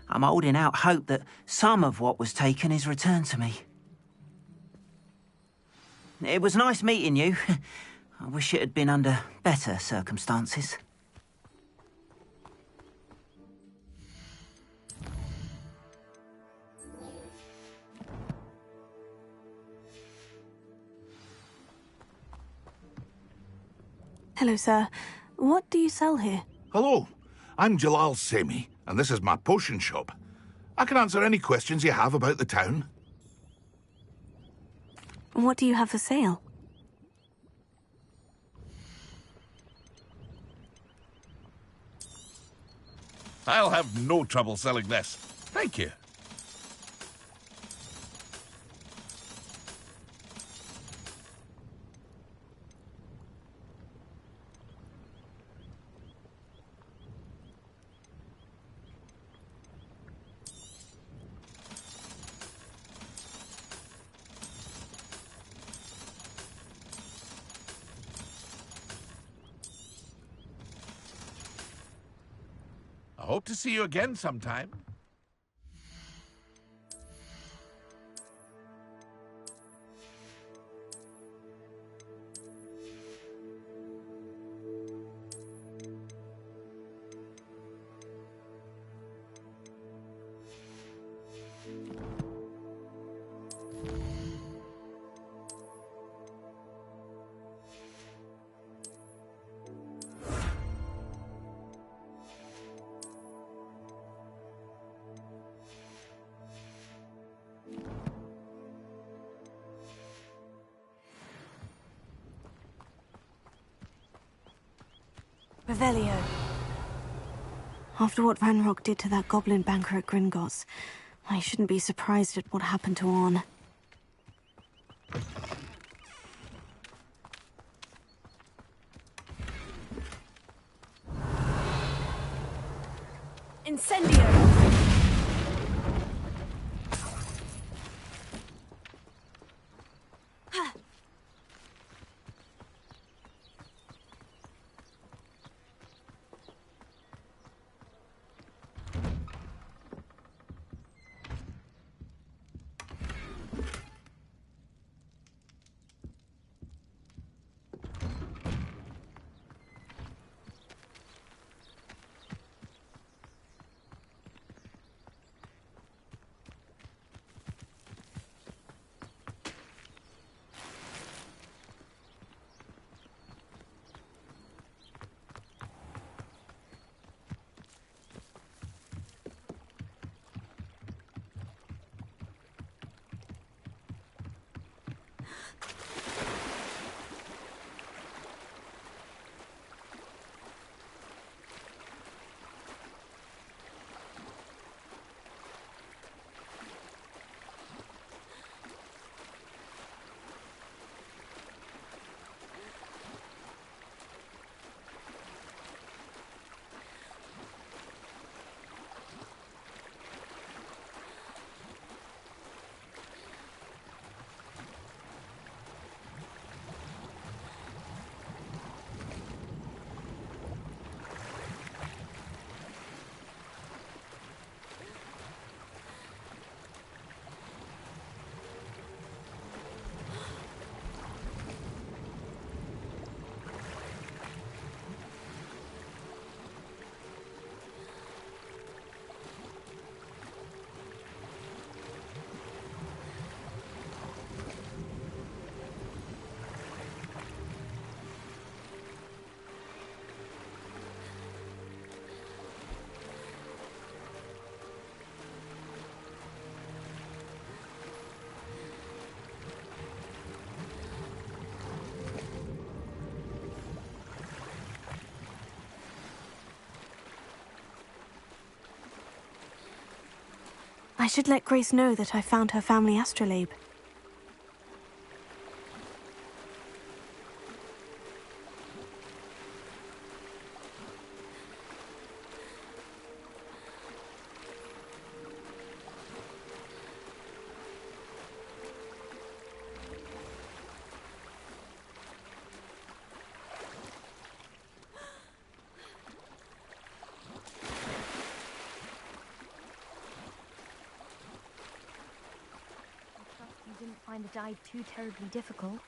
I'm holding out hope that some of what was taken is returned to me. It was nice meeting you. I wish it had been under better circumstances. Hello, sir. What do you sell here? Hello, I'm Jalal Semi, and this is my potion shop. I can answer any questions you have about the town. What do you have for sale? I'll have no trouble selling this. Thank you. I hope to see you again sometime. Revelio. After what Ranrock did to that goblin banker at Gringotts, I shouldn't be surprised at what happened to Orn. Incendio! I should let Grace know that I found her family astrolabe. You didn't find the dive too terribly difficult.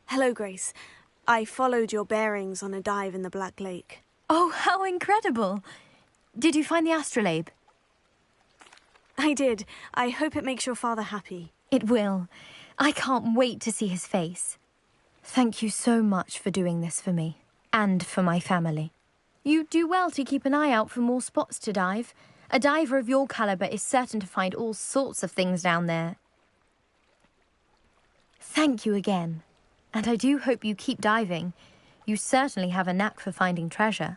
Hello, Grace. I followed your bearings on a dive in the Black Lake. Oh, how incredible! Did you find the astrolabe? I did. I hope it makes your father happy. It will. I can't wait to see his face. Thank you so much for doing this for me. And for my family. You do well to keep an eye out for more spots to dive. A diver of your caliber is certain to find all sorts of things down there. Thank you again. And I do hope you keep diving. You certainly have a knack for finding treasure.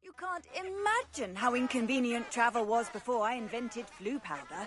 You can't imagine how inconvenient travel was before I invented flu powder.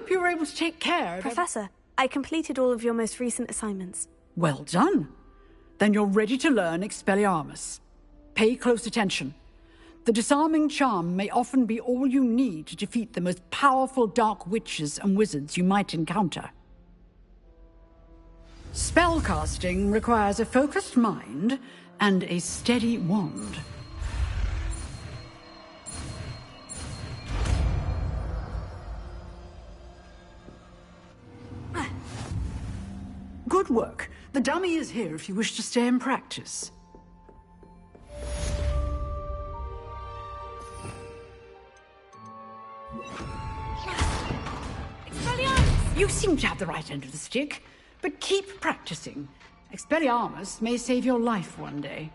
hope you were able to take care of... Professor, I completed all of your most recent assignments. Well done. Then you're ready to learn Expelliarmus. Pay close attention. The disarming charm may often be all you need to defeat the most powerful dark witches and wizards you might encounter. Spellcasting requires a focused mind and a steady wand. Good work. The dummy is here if you wish to stay and practice. Expelliarmus! You seem to have the right end of the stick, but keep practicing. Expelliarmus may save your life one day.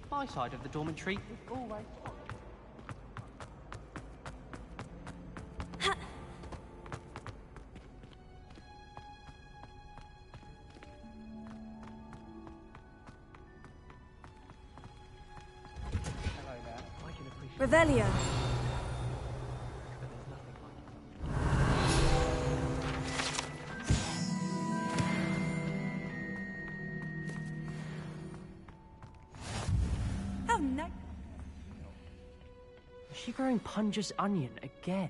My side of the dormitory is always Revelio. Oh no! Is she growing Punja's onion again?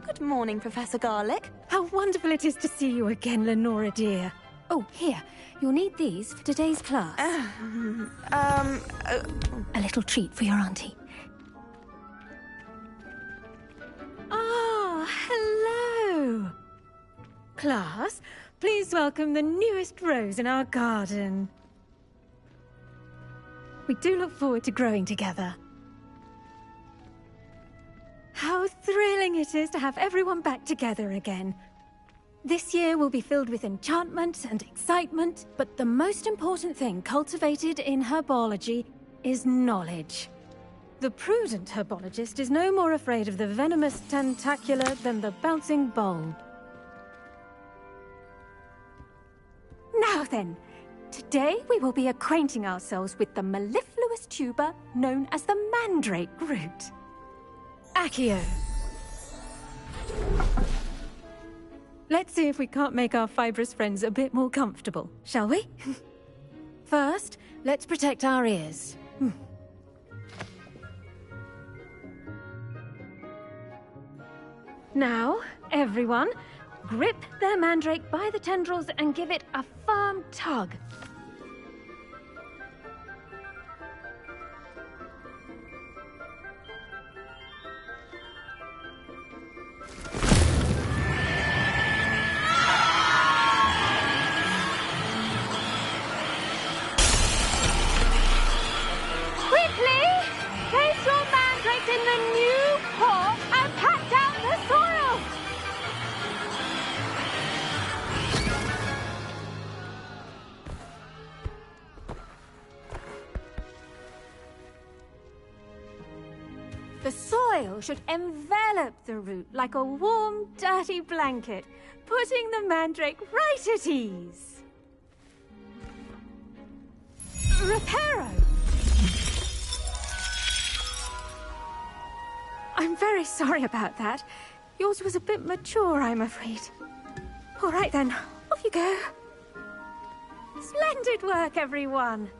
Good morning, Professor Garlick. How wonderful it is to see you again, Lenora dear. Oh, here. You'll need these for today's class. A little treat for your auntie. Ah, hello. Class, please welcome the newest rose in our garden. We do look forward to growing together. How thrilling it is to have everyone back together again. This year will be filled with enchantment and excitement, but the most important thing cultivated in herbology is knowledge. The prudent herbologist is no more afraid of the venomous tentacula than the bouncing bulb. Now then, today we will be acquainting ourselves with the mellifluous tuber known as the mandrake root. Accio. Let's see if we can't make our fibrous friends a bit more comfortable, shall we? First, let's protect our ears. Now, everyone, grip their mandrake by the tendrils and give it a firm tug. Quickly, place your mandrake in the new pot and pat down the soil. The soil should envelop the root like a warm, dirty blanket, putting the mandrake right at ease. Reparo! I'm very sorry about that. Yours was a bit mature, I'm afraid. All right then, off you go. Splendid work, everyone.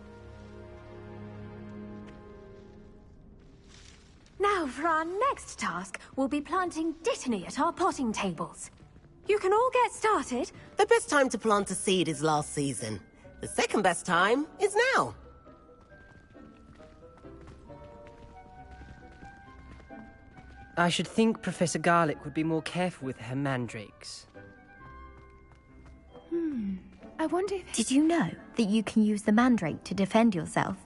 Now, for our next task, we'll be planting dittany at our potting tables. You can all get started. The best time to plant a seed is last season. The second best time is now. I should think Professor Garlick would be more careful with her mandrakes. I wonder if... Did you know that you can use the mandrake to defend yourself?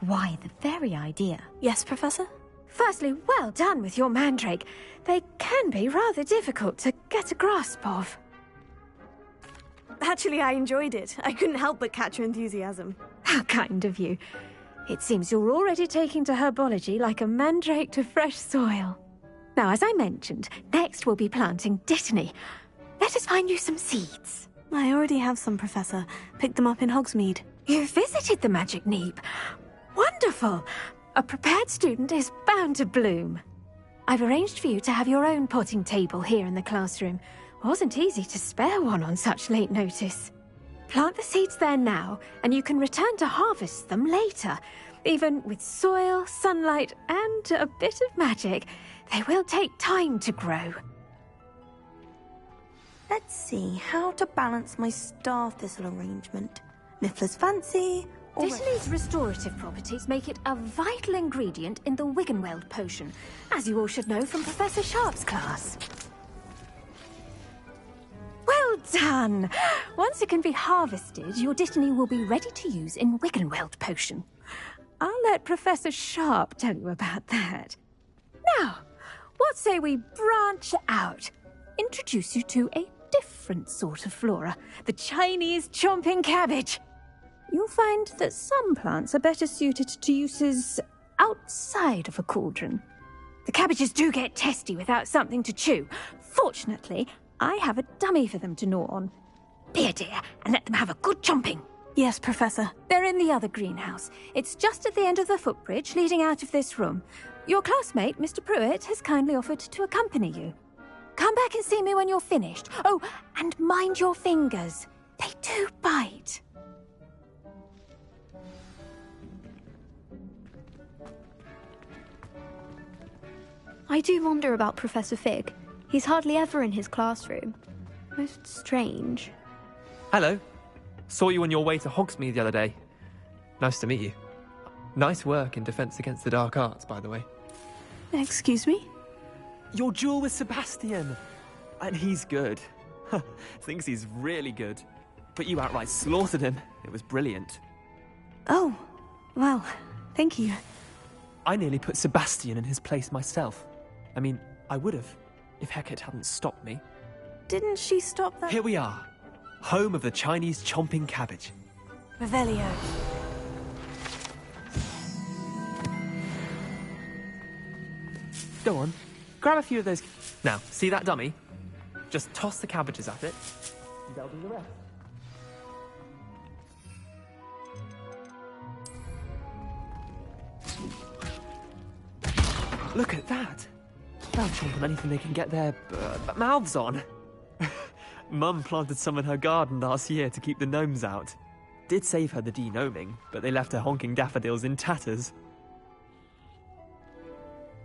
Why, the very idea. Yes, Professor? Firstly, well done with your mandrake. They can be rather difficult to get a grasp of. Actually, I enjoyed it. I couldn't help but catch her enthusiasm. How kind of you. It seems you're already taking to herbology like a mandrake to fresh soil. Now, as I mentioned, next we'll be planting dittany. Let us find you some seeds. I already have some, Professor. Picked them up in Hogsmeade. You visited the Magic Neep. Wonderful! A prepared student is bound to bloom. I've arranged for you to have your own potting table here in the classroom. Wasn't easy to spare one on such late notice. Plant the seeds there now, and you can return to harvest them later. Even with soil, sunlight, and a bit of magic, they will take time to grow. Let's see how to balance my star thistle arrangement. Niffler's fancy. Dittany's restorative properties make it a vital ingredient in the Wiggenweld potion, as you all should know from Professor Sharp's class. Well done! Once it can be harvested, your dittany will be ready to use in Wiggenweld potion. I'll let Professor Sharp tell you about that. Now, what say we branch out? Introduce you to a different sort of flora, the Chinese chomping cabbage. You'll find that some plants are better suited to uses outside of a cauldron. The cabbages do get testy without something to chew. Fortunately, I have a dummy for them to gnaw on. Be a dear and let them have a good chomping. Yes, Professor. They're in the other greenhouse. It's just at the end of the footbridge leading out of this room. Your classmate, Mr. Pruitt, has kindly offered to accompany you. Come back and see me when you're finished. Oh, and mind your fingers. They do bite. I do wonder about Professor Fig. He's hardly ever in his classroom. Most strange. Hello. Saw you on your way to Hogsmeade the other day. Nice to meet you. Nice work in Defense Against the Dark Arts, by the way. Excuse me? Your duel with Sebastian. And he's good. Thinks he's really good. But you outright slaughtered him. It was brilliant. Oh, well, thank you. I nearly put Sebastian in his place myself. I mean, I would have, if Hecate hadn't stopped me. Didn't she stop that? Here we are. Home of the Chinese chomping cabbage. Revelio. Go on, grab a few of those. Now, see that dummy? Just toss the cabbages at it. They'll do the rest. Look at that. They'll chomp on anything they can get their mouths on. Mum planted some in her garden last year to keep the gnomes out. Did save her the de-gnoming, but they left her honking daffodils in tatters.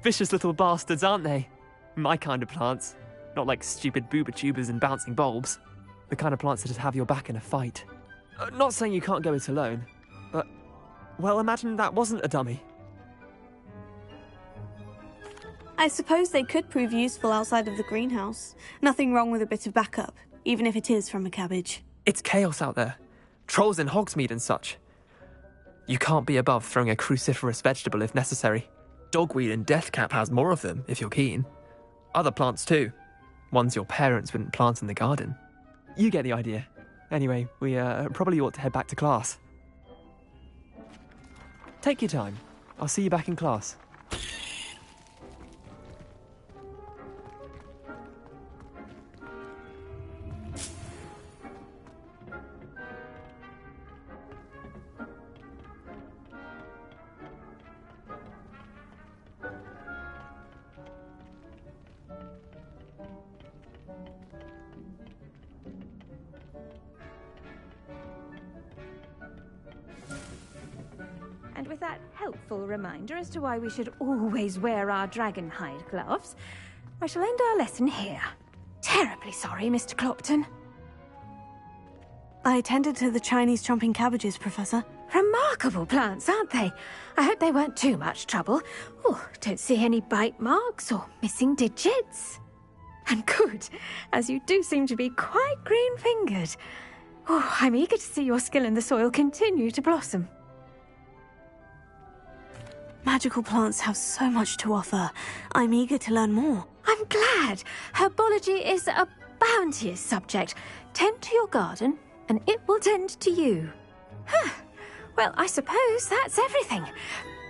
Vicious little bastards, aren't they? My kind of plants. Not like stupid booba tubers and bouncing bulbs. The kind of plants that just have your back in a fight. Not saying you can't go it alone, but... well, imagine that wasn't a dummy. I suppose they could prove useful outside of the greenhouse. Nothing wrong with a bit of backup, even if it is from a cabbage. It's chaos out there. Trolls in Hogsmeade and such. You can't be above throwing a cruciferous vegetable if necessary. Dogweed and deathcap has more of them, if you're keen. Other plants too. Ones your parents wouldn't plant in the garden. You get the idea. Anyway, we probably ought to head back to class. Take your time. I'll see you back in class. And with that helpful reminder as to why we should always wear our dragon hide gloves, I shall end our lesson here. Terribly sorry, Mr. Clopton. I attended to the Chinese chomping cabbages, Professor. Remarkable plants, aren't they? I hope they weren't too much trouble. Oh, don't see any bite marks or missing digits. And good, as you do seem to be quite green-fingered. Oh, I'm eager to see your skill in the soil continue to blossom. Magical plants have so much to offer. I'm eager to learn more. I'm glad. Herbology is a bounteous subject. Tend to your garden, and it will tend to you. Well, I suppose that's everything.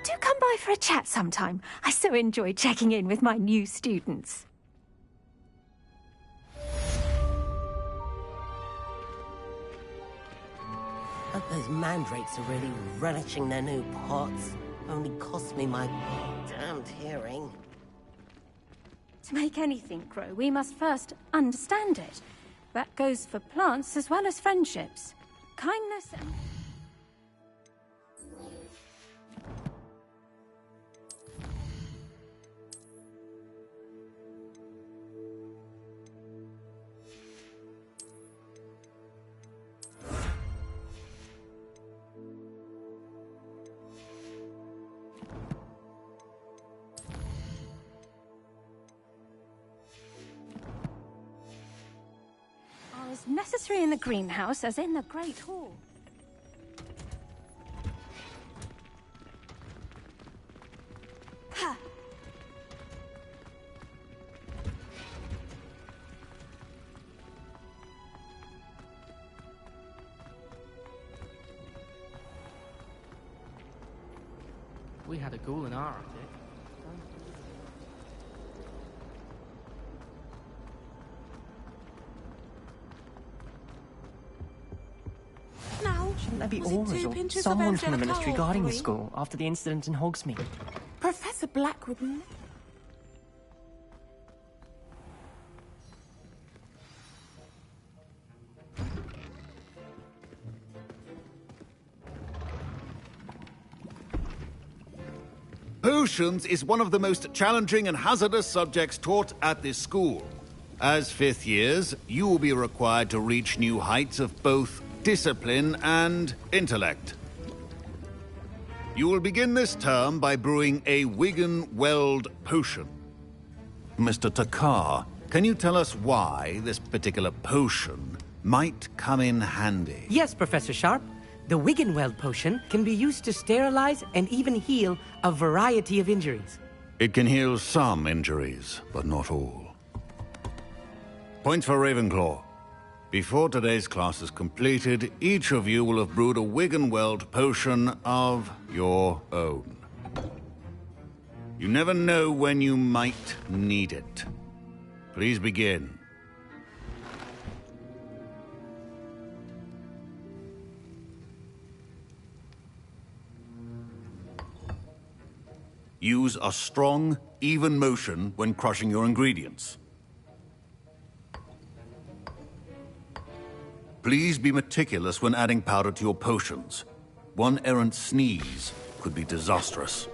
Do come by for a chat sometime. I so enjoy checking in with my new students. Hope those mandrakes are really relishing their new pots. Only cost me my damned hearing. To make anything grow, we must first understand it. That goes for plants as well as friendships. Kindness and... as necessary in the greenhouse as in the Great Hall. Ha! We had a ghoul in our attic. Shouldn't there be auras or someone from the ministry guarding the school after the incident in Hogsmeade? Professor Blackwood... Potions is one of the most challenging and hazardous subjects taught at this school. As fifth years, you will be required to reach new heights of both discipline and intellect. You will begin this term by brewing a Wigan-Weld potion. Mr. Takar, can you tell us why this particular potion might come in handy? Yes, Professor Sharp. The Wigan-Weld potion can be used to sterilize and even heal a variety of injuries. It can heal some injuries, but not all. Points for Ravenclaw. Before today's class is completed, each of you will have brewed a Wigan-Weld potion of your own. You never know when you might need it. Please begin. Use a strong, even motion when crushing your ingredients. Please be meticulous when adding powder to your potions. One errant sneeze could be disastrous.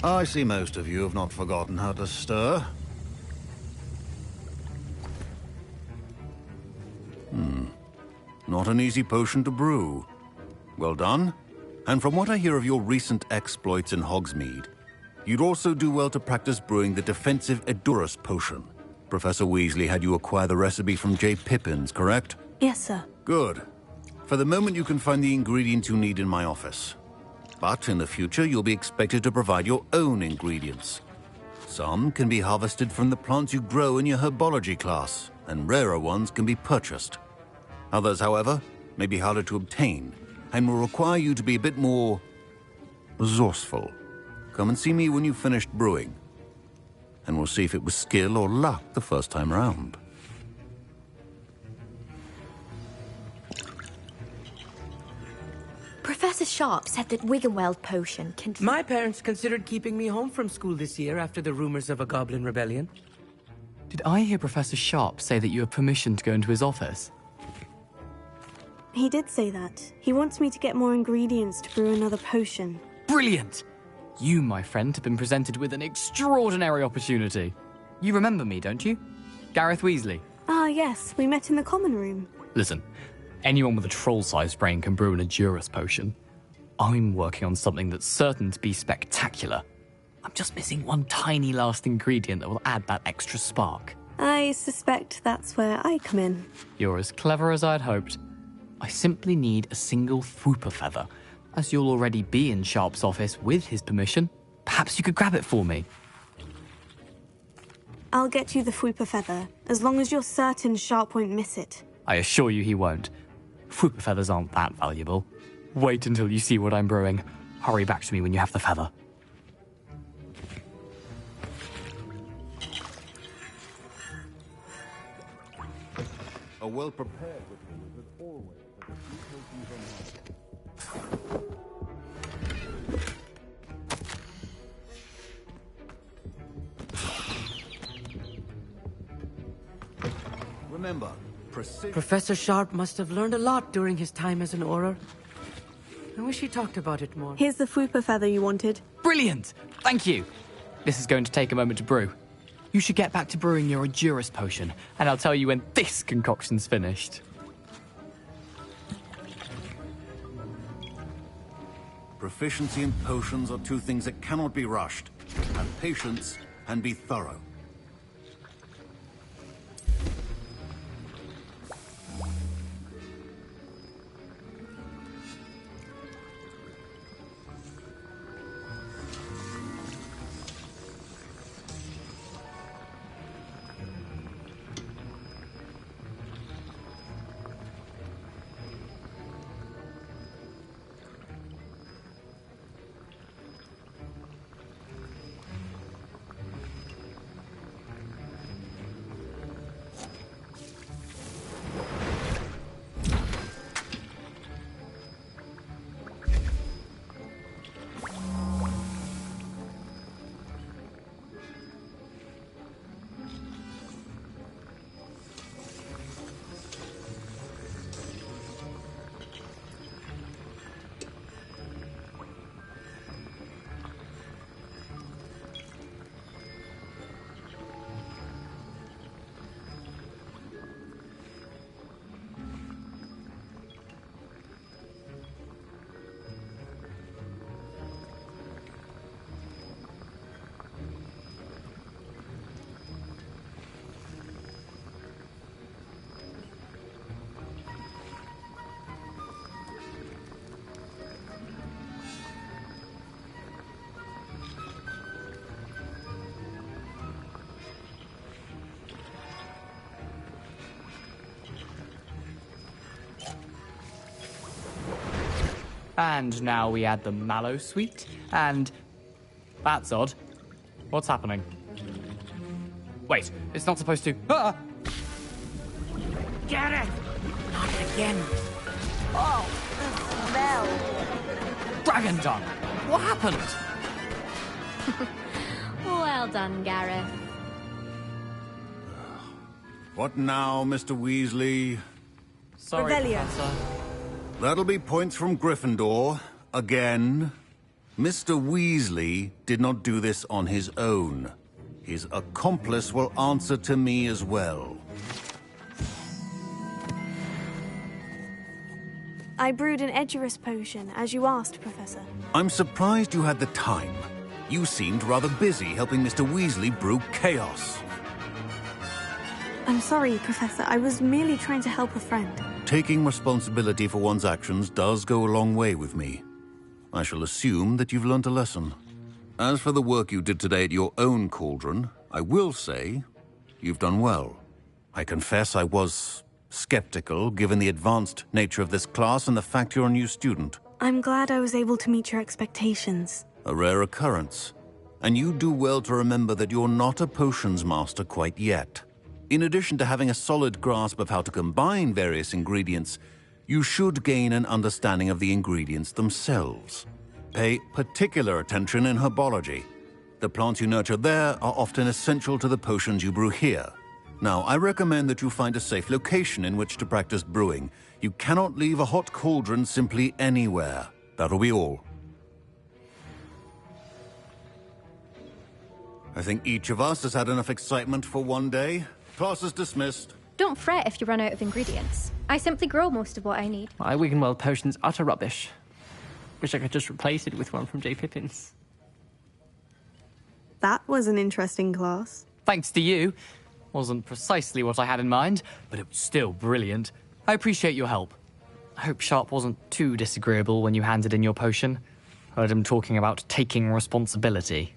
I see most of you have not forgotten how to stir. Not an easy potion to brew. Well done. And from what I hear of your recent exploits in Hogsmeade, you'd also do well to practice brewing the defensive Edurus potion. Professor Weasley had you acquire the recipe from J. Pippin's, correct? Yes, sir. Good. For the moment, you can find the ingredients you need in my office. But in the future, you'll be expected to provide your own ingredients. Some can be harvested from the plants you grow in your herbology class, and rarer ones can be purchased. Others, however, may be harder to obtain, and will require you to be a bit more resourceful. Come and see me when you've finished brewing, and we'll see if it was skill or luck the first time round. Professor Sharp said that Wigan-Weld potion can... My parents considered keeping me home from school this year after the rumors of a goblin rebellion. Did I hear Professor Sharp say that you have permission to go into his office? He did say that. He wants me to get more ingredients to brew another potion. Brilliant! You, my friend, have been presented with an extraordinary opportunity. You remember me, don't you? Gareth Weasley. Ah, yes. We met in the common room. Listen, anyone with a troll-sized brain can brew an Edurus potion. I'm working on something that's certain to be spectacular. I'm just missing one tiny last ingredient that will add that extra spark. I suspect that's where I come in. You're as clever as I'd hoped. I simply need a single Fwooper feather. As you'll already be in Sharp's office with his permission, perhaps you could grab it for me. I'll get you the Fwooper feather, as long as you're certain Sharp won't miss it. I assure you he won't. Fwooper feathers aren't that valuable. Wait until you see what I'm brewing. Hurry back to me when you have the feather. A well-prepared wizard is always has a few potions on hand. Remember, precision... Professor Sharp must have learned a lot during his time as an Auror. I wish he talked about it more. Here's the Fwooper feather you wanted. Brilliant! Thank you! This is going to take a moment to brew. You should get back to brewing your Edurus potion, and I'll tell you when this concoction's finished. Proficiency and potions are two things that cannot be rushed. Have patience and be thorough. And now we add the mallow sweet, and... That's odd. What's happening? Wait, it's not supposed to... Ah! Get it! Not again. Oh, the smell. Dragon dung! What happened? Well done, Gareth. What now, Mr. Weasley? Sorry, Revelio. Professor. That'll be points from Gryffindor. Again. Mr. Weasley did not do this on his own. His accomplice will answer to me as well. I brewed an Edurus potion, as you asked, Professor. I'm surprised you had the time. You seemed rather busy helping Mr. Weasley brew chaos. I'm sorry, Professor. I was merely trying to help a friend. Taking responsibility for one's actions does go a long way with me. I shall assume that you've learnt a lesson. As for the work you did today at your own cauldron, I will say you've done well. I confess I was skeptical, given the advanced nature of this class and the fact you're a new student. I'm glad I was able to meet your expectations. A rare occurrence. And you do well to remember that you're not a potions master quite yet. In addition to having a solid grasp of how to combine various ingredients, you should gain an understanding of the ingredients themselves. Pay particular attention in herbology. The plants you nurture there are often essential to the potions you brew here. Now, I recommend that you find a safe location in which to practice brewing. You cannot leave a hot cauldron simply anywhere. That'll be all. I think each of us has had enough excitement for one day. Class is dismissed. Don't fret if you run out of ingredients. I simply grow most of what I need. My Wiggenweld potion's utter rubbish. Wish I could just replace it with one from J. Pippin's. That was an interesting class. Thanks to you. Wasn't precisely what I had in mind, but it was still brilliant. I appreciate your help. I hope Sharp wasn't too disagreeable when you handed in your potion. Heard him talking about taking responsibility.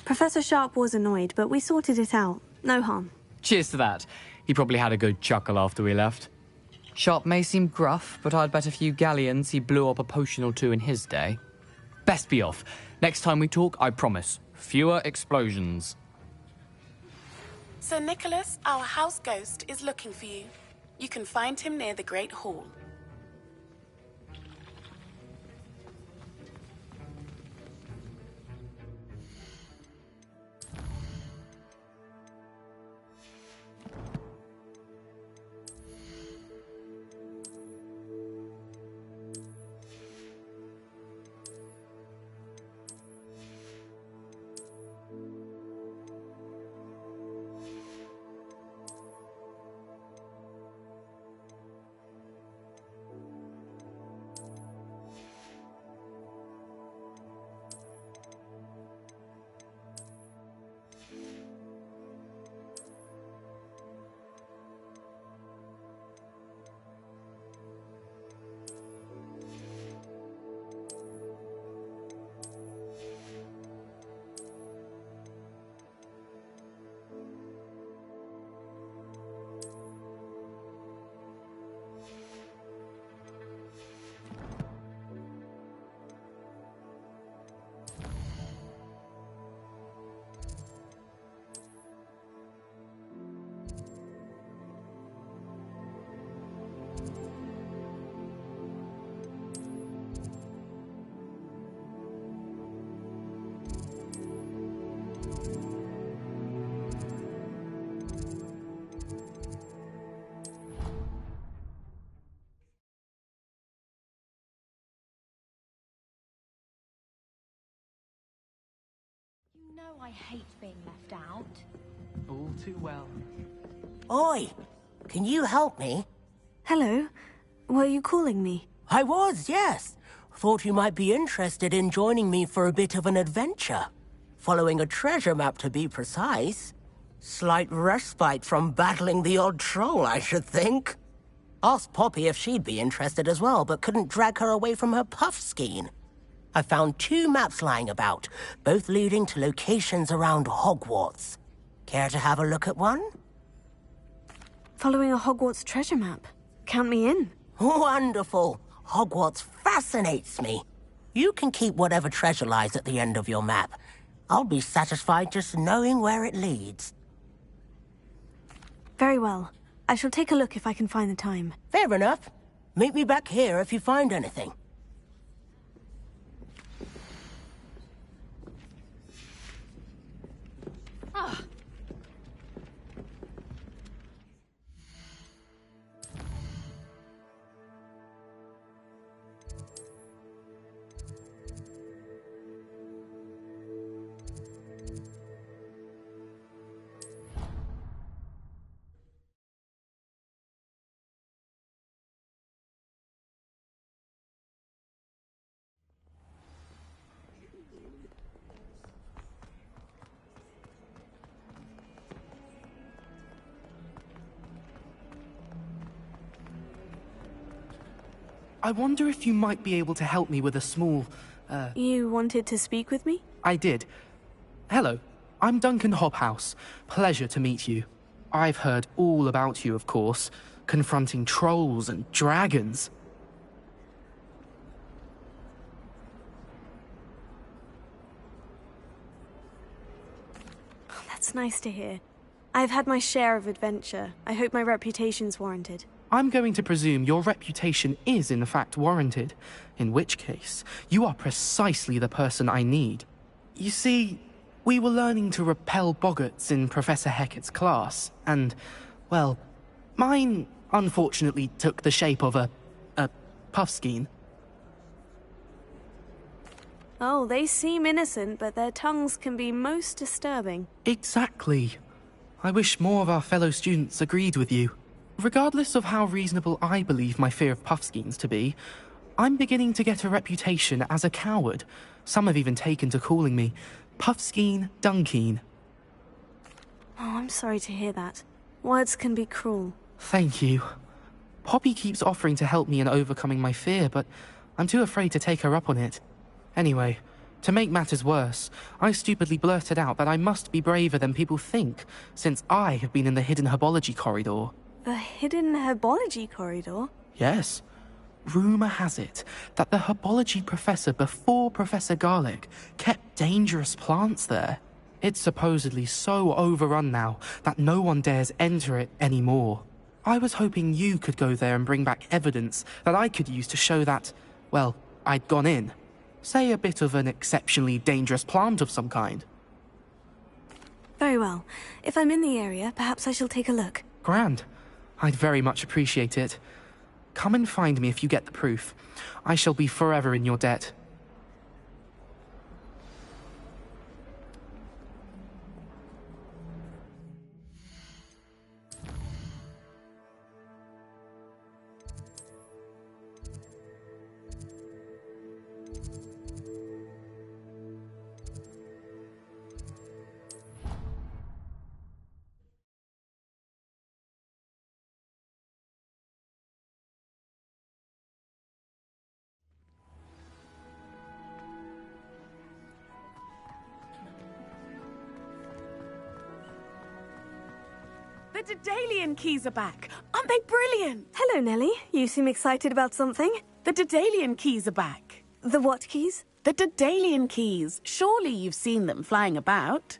Professor Sharp was annoyed, but we sorted it out. No harm. Cheers to that. He probably had a good chuckle after we left. Sharp may seem gruff, but I'd bet a few galleons he blew up a potion or two in his day. Best be off. Next time we talk, I promise. Fewer explosions. Sir Nicholas, our house ghost, is looking for you. You can find him near the Great Hall. You know I hate being left out. All too well. Oi! Can you help me? Hello. Were you calling me? I was, yes. Thought you might be interested in joining me for a bit of an adventure. Following a treasure map, to be precise. Slight respite from battling the odd troll, I should think. Asked Poppy if she'd be interested as well, but couldn't drag her away from her puff skein. I found 2 maps lying about, both leading to locations around Hogwarts. Care to have a look at one? Following a Hogwarts treasure map. Count me in. Wonderful. Hogwarts fascinates me. You can keep whatever treasure lies at the end of your map. I'll be satisfied just knowing where it leads. Very well. I shall take a look if I can find the time. Fair enough. Meet me back here if you find anything. I wonder if you might be able to help me with a small, You wanted to speak with me? I did. Hello, I'm Duncan Hobhouse. Pleasure to meet you. I've heard all about you, of course, confronting trolls and dragons. Oh, that's nice to hear. I've had my share of adventure. I hope my reputation's warranted. I'm going to presume your reputation is in fact warranted, in which case, you are precisely the person I need. You see, we were learning to repel boggarts in Professor Hecat's class, and, well, mine unfortunately took the shape of a puffskein. Oh, they seem innocent, but their tongues can be most disturbing. Exactly. I wish more of our fellow students agreed with you. Regardless of how reasonable I believe my fear of puffskeins to be, I'm beginning to get a reputation as a coward. Some have even taken to calling me Puffskein Dunkeen. Oh, I'm sorry to hear that. Words can be cruel. Thank you. Poppy keeps offering to help me in overcoming my fear, but I'm too afraid to take her up on it. Anyway, to make matters worse, I stupidly blurted out that I must be braver than people think, since I have been in the hidden herbology corridor. The hidden herbology corridor? Yes. Rumour has it that the herbology professor before Professor Garlic kept dangerous plants there. It's supposedly so overrun now that no one dares enter it anymore. I was hoping you could go there and bring back evidence that I could use to show that, well, I'd gone in. Say a bit of an exceptionally dangerous plant of some kind. Very well. If I'm in the area, perhaps I shall take a look. Grand. I'd very much appreciate it. Come and find me if you get the proof. I shall be forever in your debt. The Daedalian keys are back. Aren't they brilliant? Hello, Nellie. You seem excited about something. The Daedalian keys are back. The what keys? The Daedalian keys. Surely you've seen them flying about.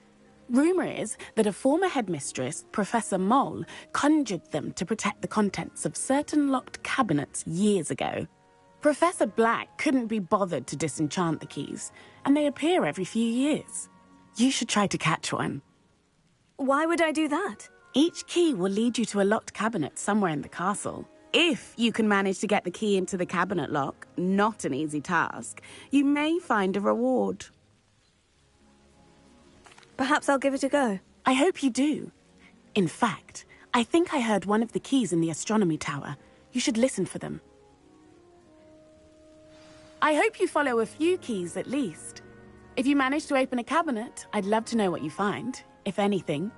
Rumour is that a former headmistress, Professor Mole, conjured them to protect the contents of certain locked cabinets years ago. Professor Black couldn't be bothered to disenchant the keys, and they appear every few years. You should try to catch one. Why would I do that? Each key will lead you to a locked cabinet somewhere in the castle. If you can manage to get the key into the cabinet lock, not an easy task, you may find a reward. Perhaps I'll give it a go. I hope you do. In fact, I think I heard one of the keys in the astronomy tower. You should listen for them. I hope you follow a few keys at least. If you manage to open a cabinet, I'd love to know what you find, if anything.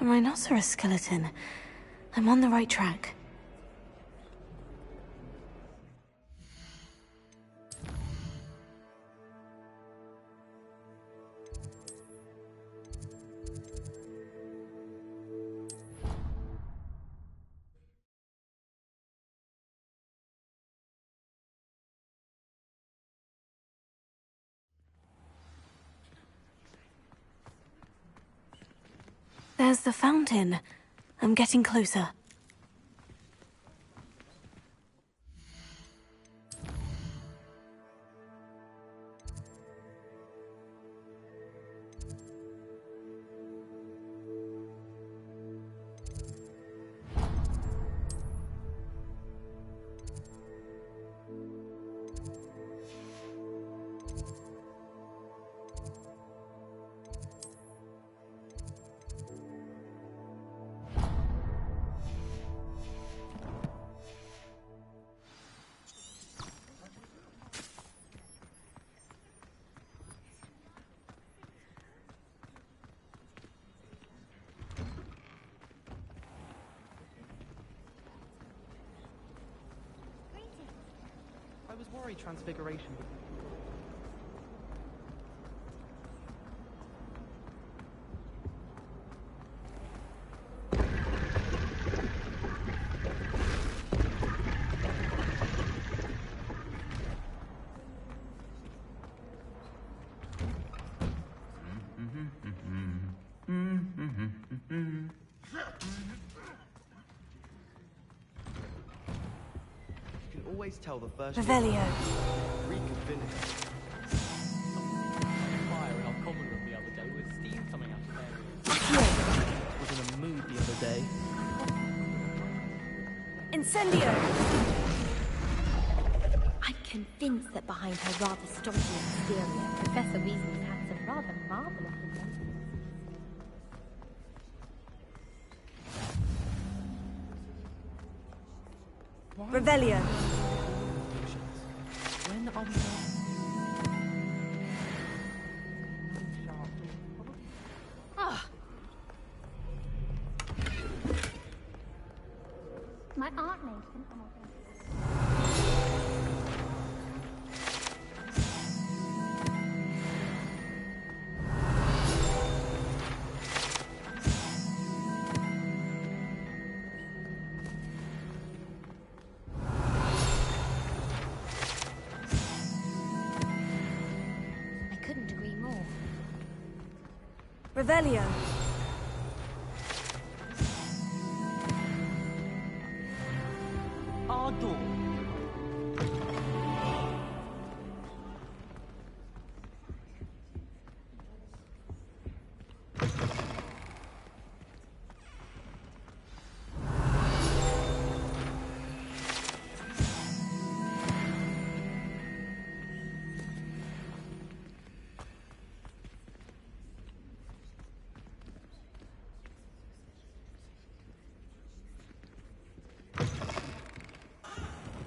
A rhinoceros skeleton. I'm on the right track. There's the fountain. I'm getting closer. was worried Transfiguration would... Tell the first Revelio. Greek and vinegar. Fire in our common room the other day with steam coming out of there. was in a mood the other day. Incendio! I'm convinced that behind her rather stodgy exterior, Professor Weasley's had some rather marvelous intentions. Revelio. When are we Ah! My aunt made some. Revelio. Our door.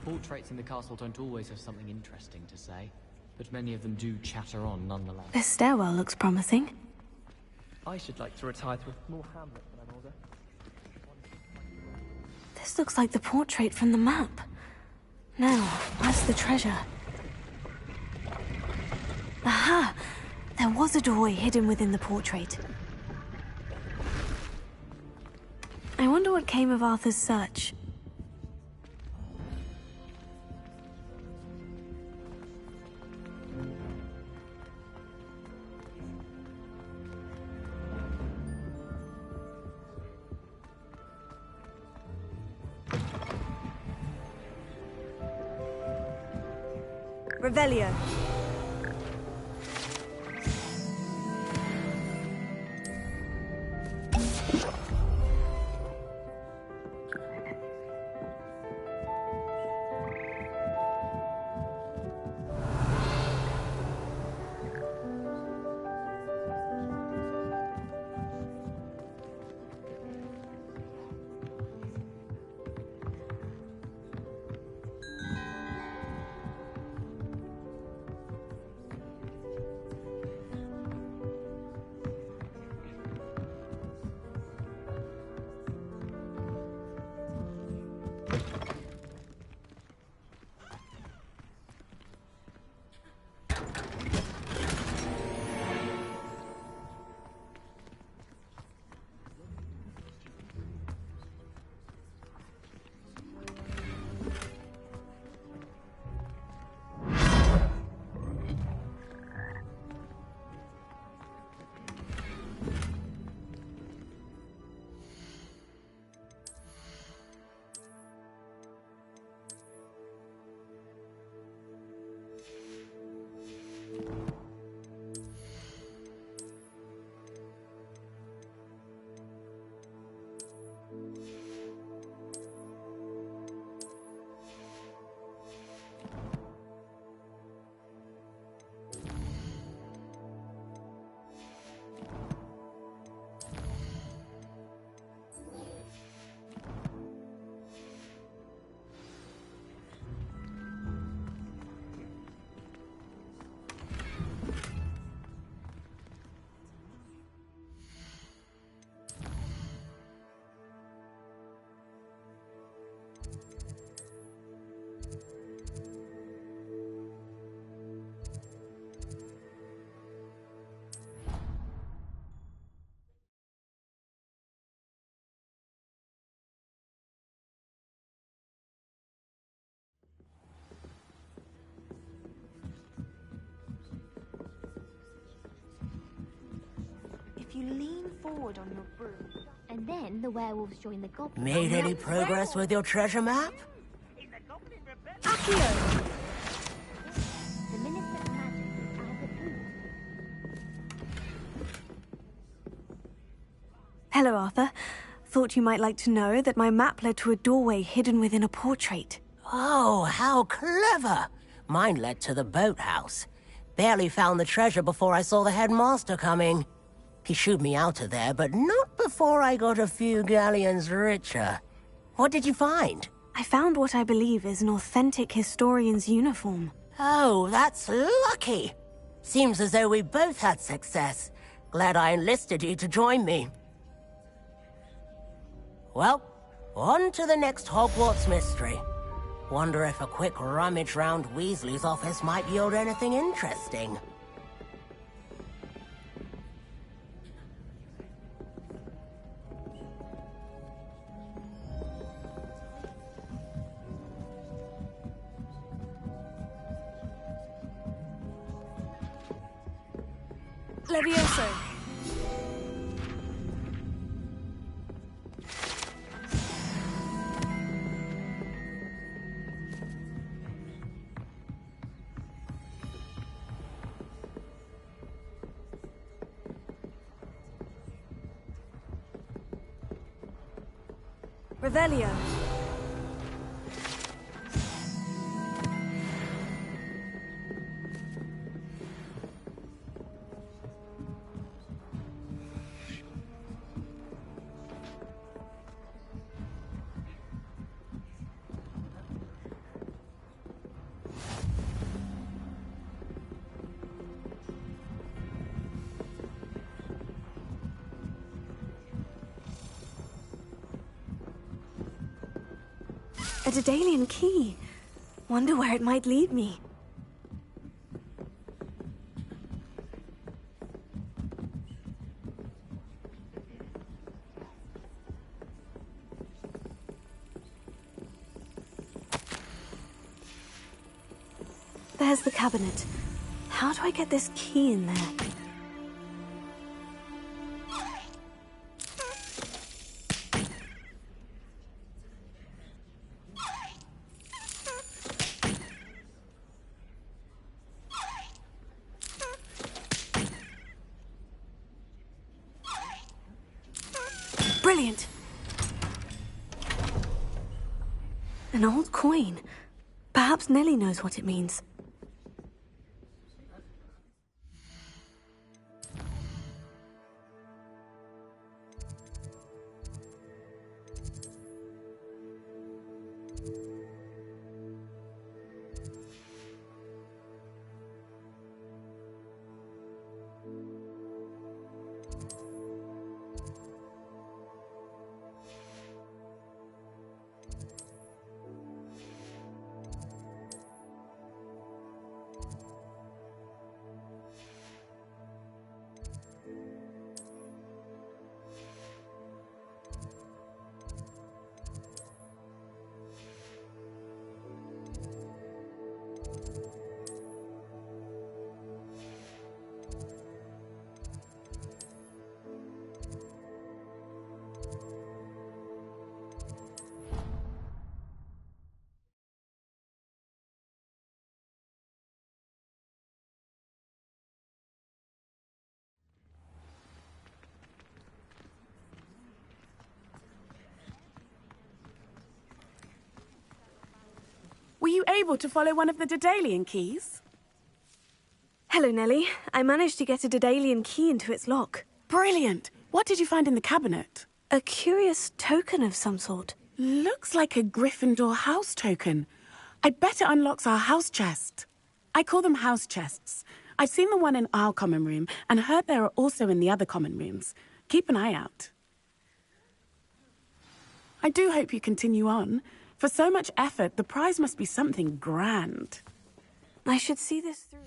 Portraits in the castle don't always have something interesting to say, but many of them do chatter on nonetheless. This stairwell looks promising. I should like to retire to a small hamlet when I'm older. This looks like the portrait from the map. Now, where's the treasure? Aha! There was a doorway hidden within the portrait. I wonder what came of Arthur's search. Revelio. You lean forward on your broom, and then the werewolves join the goblins. Made any progress with your treasure map? Accio! The Minister of Magic is as a fool. Hello, Arthur. Thought you might like to know that my map led to a doorway hidden within a portrait. Oh, how clever! Mine led to the boathouse. Barely found the treasure before I saw the headmaster coming. He shooed me out of there, but not before I got a few galleons richer. What did you find? I found what I believe is an authentic historian's uniform. Oh, that's lucky. Seems as though we both had success. Glad I enlisted you to join me. Well, on to the next Hogwarts mystery. Wonder if a quick rummage round Weasley's office might yield anything interesting. Levioso. Revelio. A Daedalian key. Wonder where it might lead me. There's the cabinet. How do I get this key in there? Brilliant! An old coin. Perhaps Nellie knows what it means. Were you able to follow one of the Daedalian keys? Hello, Nellie. I managed to get a Daedalian key into its lock. Brilliant! What did you find in the cabinet? A curious token of some sort. Looks like a Gryffindor house token. I bet it unlocks our house chest. I call them house chests. I've seen the one in our common room and heard there are also in the other common rooms. Keep an eye out. I do hope you continue on. For so much effort, the prize must be something grand. I should see this through.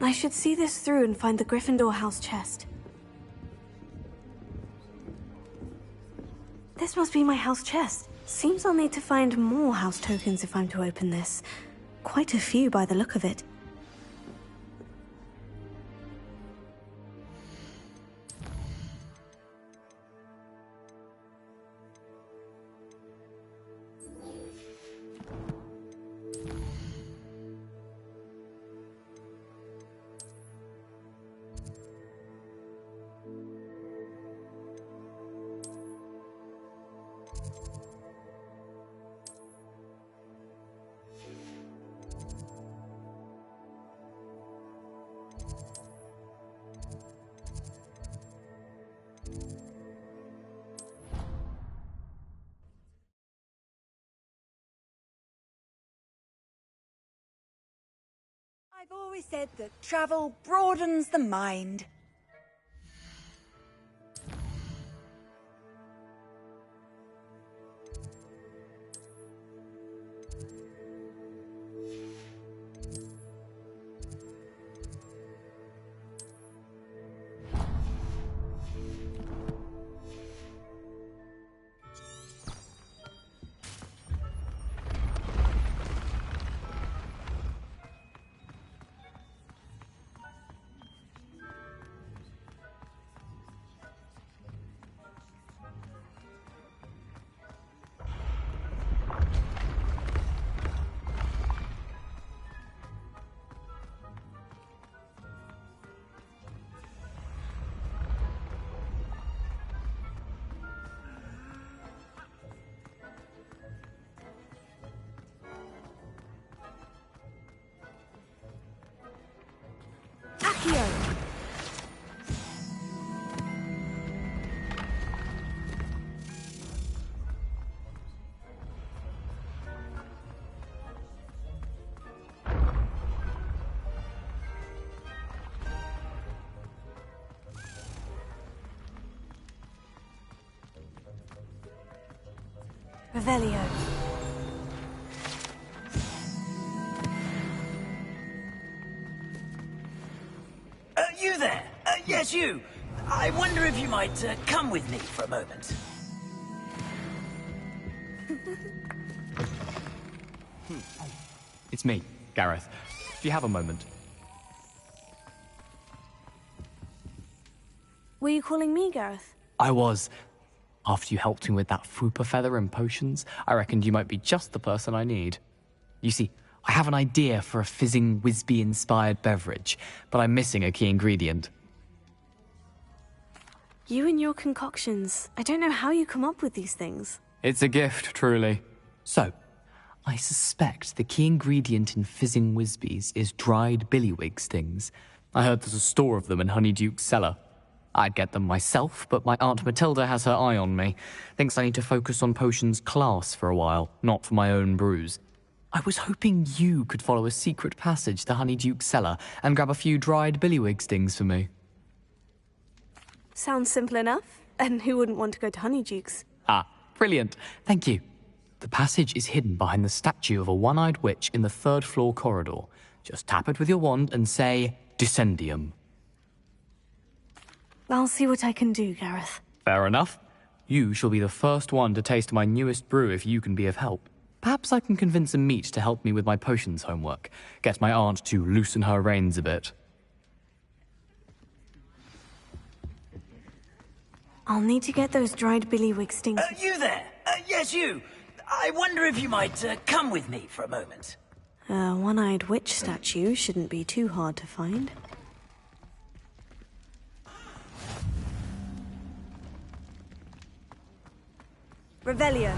I should see this through and find the Gryffindor house chest. This must be my house chest. Seems I'll need to find more house tokens if I'm to open this. Quite a few by the look of it. I've always said that travel broadens the mind. Revelio. You there? Yes, you. I wonder if you might come with me for a moment. It's me, Gareth. Do you have a moment? Were you calling me, Gareth? I was. After you helped me with that Fupa feather and potions, I reckoned you might be just the person I need. You see, I have an idea for a fizzing Wisby-inspired beverage, but I'm missing a key ingredient. You and your concoctions. I don't know how you come up with these things. It's a gift, truly. So, I suspect the key ingredient in fizzing Wisbies is dried billywig stings. I heard there's a store of them in Honeyduke's cellar. I'd get them myself, but my Aunt Matilda has her eye on me. Thinks I need to focus on potions class for a while, not for my own brews. I was hoping you could follow a secret passage to Honeyduke's cellar and grab a few dried billywig stings for me. Sounds simple enough. And who wouldn't want to go to Honeyduke's? Ah, brilliant. Thank you. The passage is hidden behind the statue of a one-eyed witch in the third-floor corridor. Just tap it with your wand and say, Descendium. I'll see what I can do, Gareth. Fair enough. You shall be the first one to taste my newest brew if you can be of help. Perhaps I can convince a meat to help me with my potions homework. Get my aunt to loosen her reins a bit. I'll need to get those dried billywig stings. You there? Yes, you. I wonder if you might come with me for a moment. A one-eyed witch statue shouldn't be too hard to find. Revelio.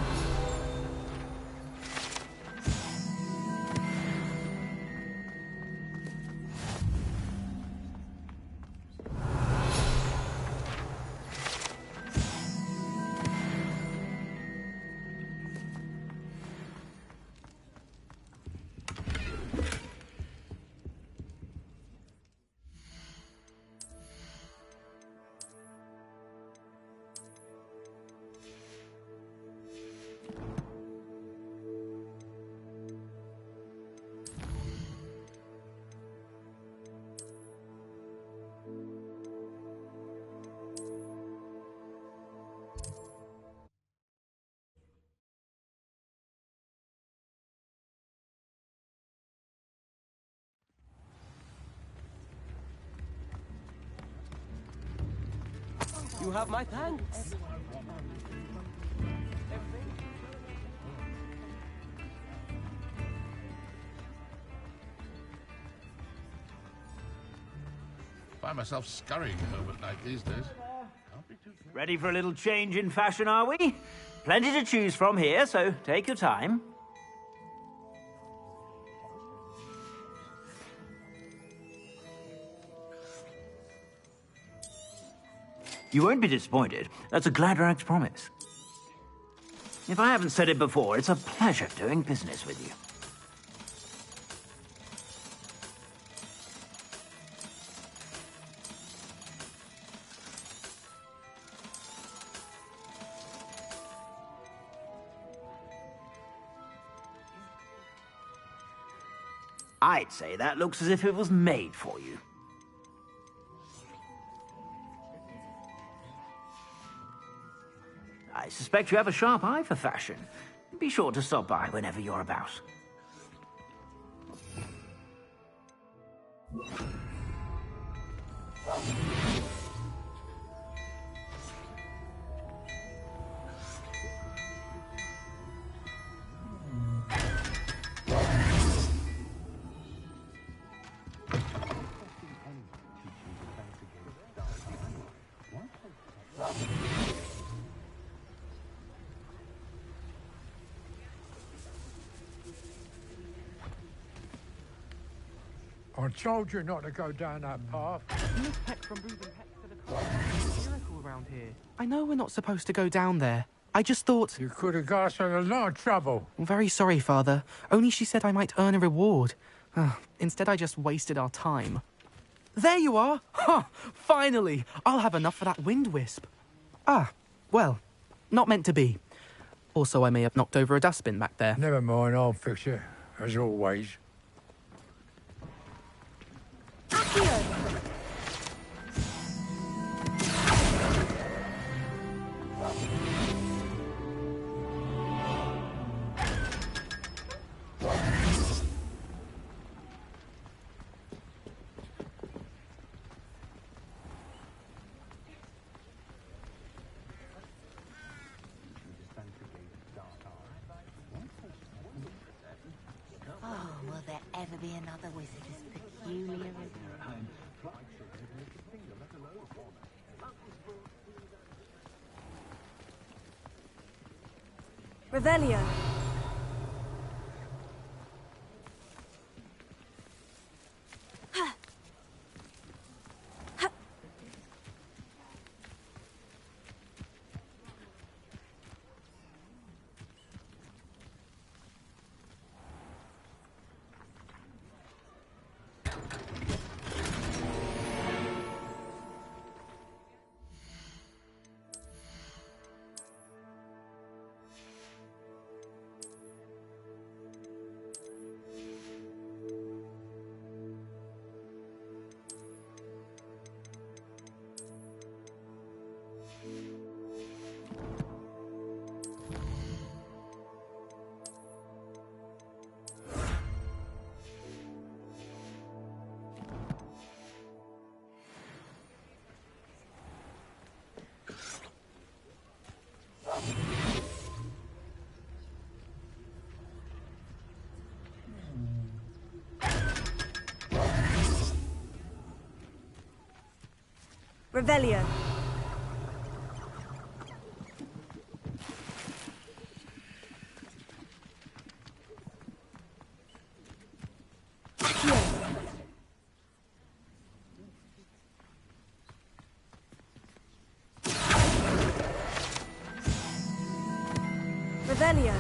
You have my thanks. Find myself scurrying home at night these days. Ready for a little change in fashion, are we? Plenty to choose from here, so take your time. You won't be disappointed. That's a Gladrag's promise. If I haven't said it before, it's a pleasure doing business with you. I'd say that looks as if it was made for you. I suspect you have a sharp eye for fashion. Be sure to stop by whenever you're about. I told you not to go down that path. Miss Peck from Reuben Peck to the car. Miracle around here. I know we're not supposed to go down there. I just thought... You could have got us in a lot of trouble. I'm very sorry, Father. Only she said I might earn a reward. Instead, I just wasted our time. There you are! Ha! Finally! I'll have enough for that wind wisp. Ah, well, not meant to be. Also, I may have knocked over a dustbin back there. Never mind, I'll fix it, as always. Oh, will there ever be another wizard as peculiar as Revelio. Revelio. Revelio.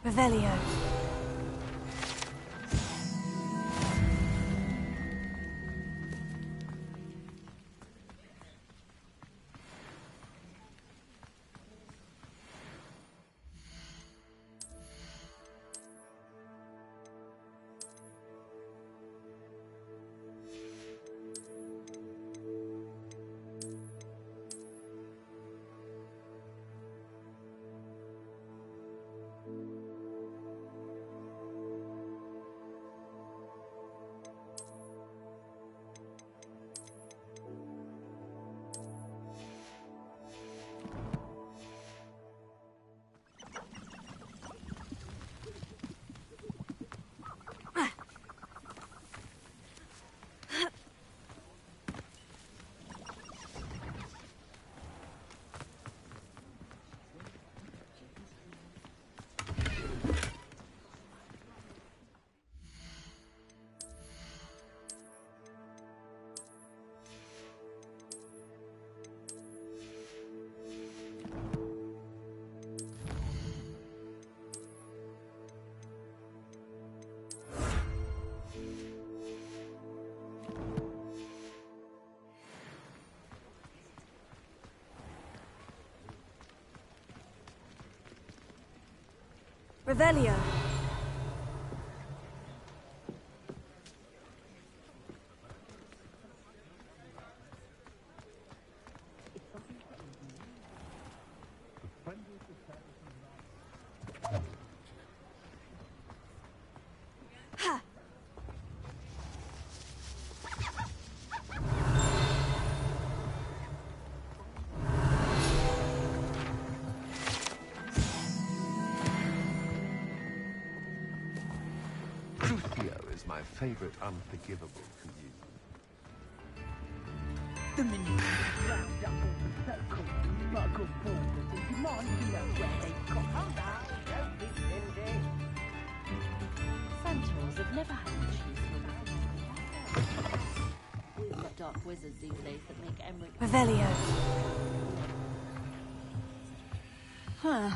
Revelio. Revelio. Ha! Crucio is my favorite unforgivable to you. The minute round up all the circles and muggle borders and demand to know where they've got. Hold on, don't be stingy. Centaurs have never had much use for them. We've got dark wizards these days that make Emmerich... Revelio. Huh.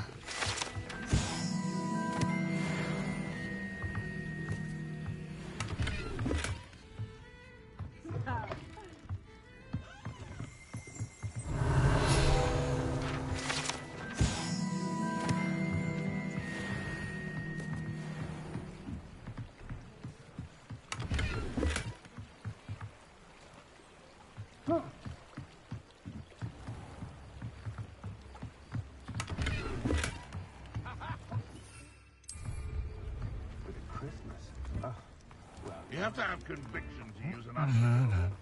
You have to have conviction to use an astrolabe.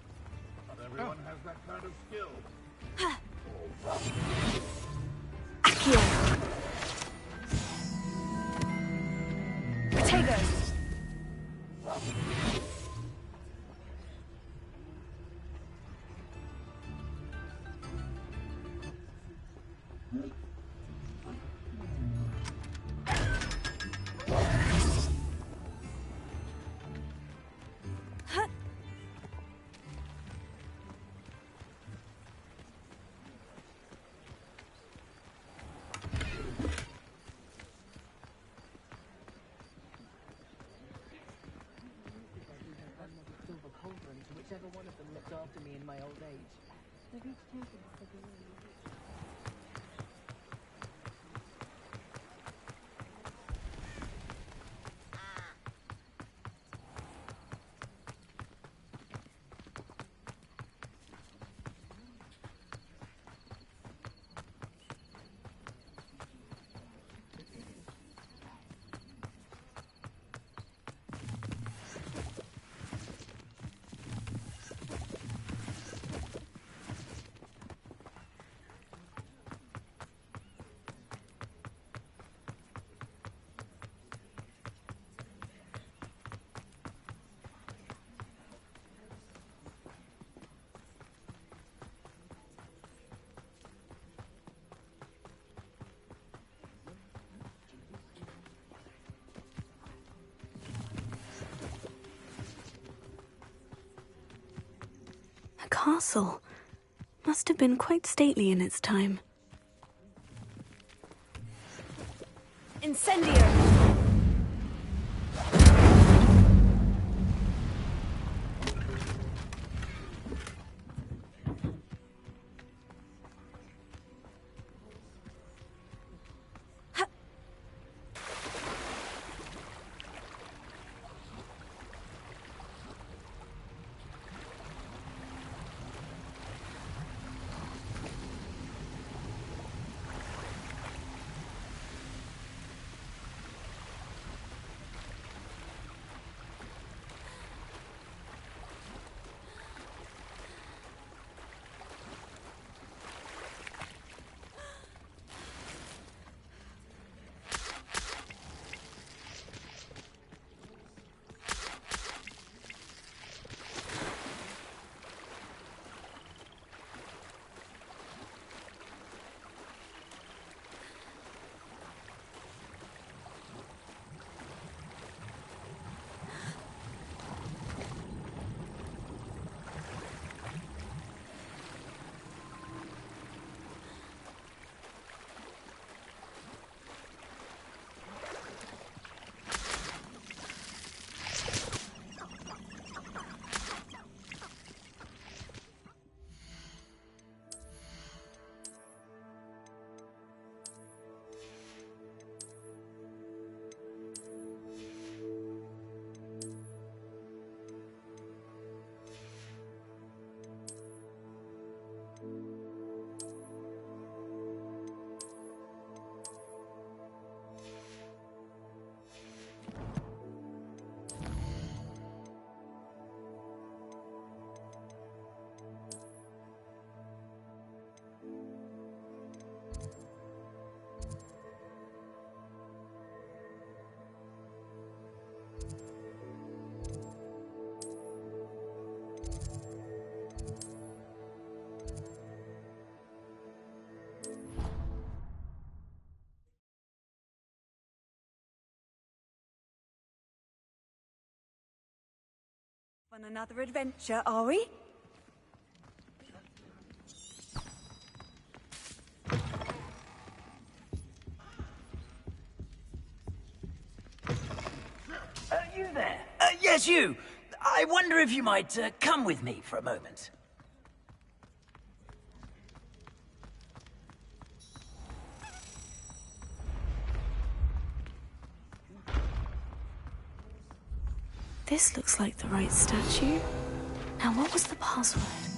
Not everyone has that kind of skill. Accio. Protego. Whichever one of them looked after me in my old age. They've each taken a cigarette. Castle. Must have been quite stately in its time. Incendio. On another adventure, are we? You there? Yes, you. I wonder if you might come with me for a moment. This looks like the right statue. Now, what was the password?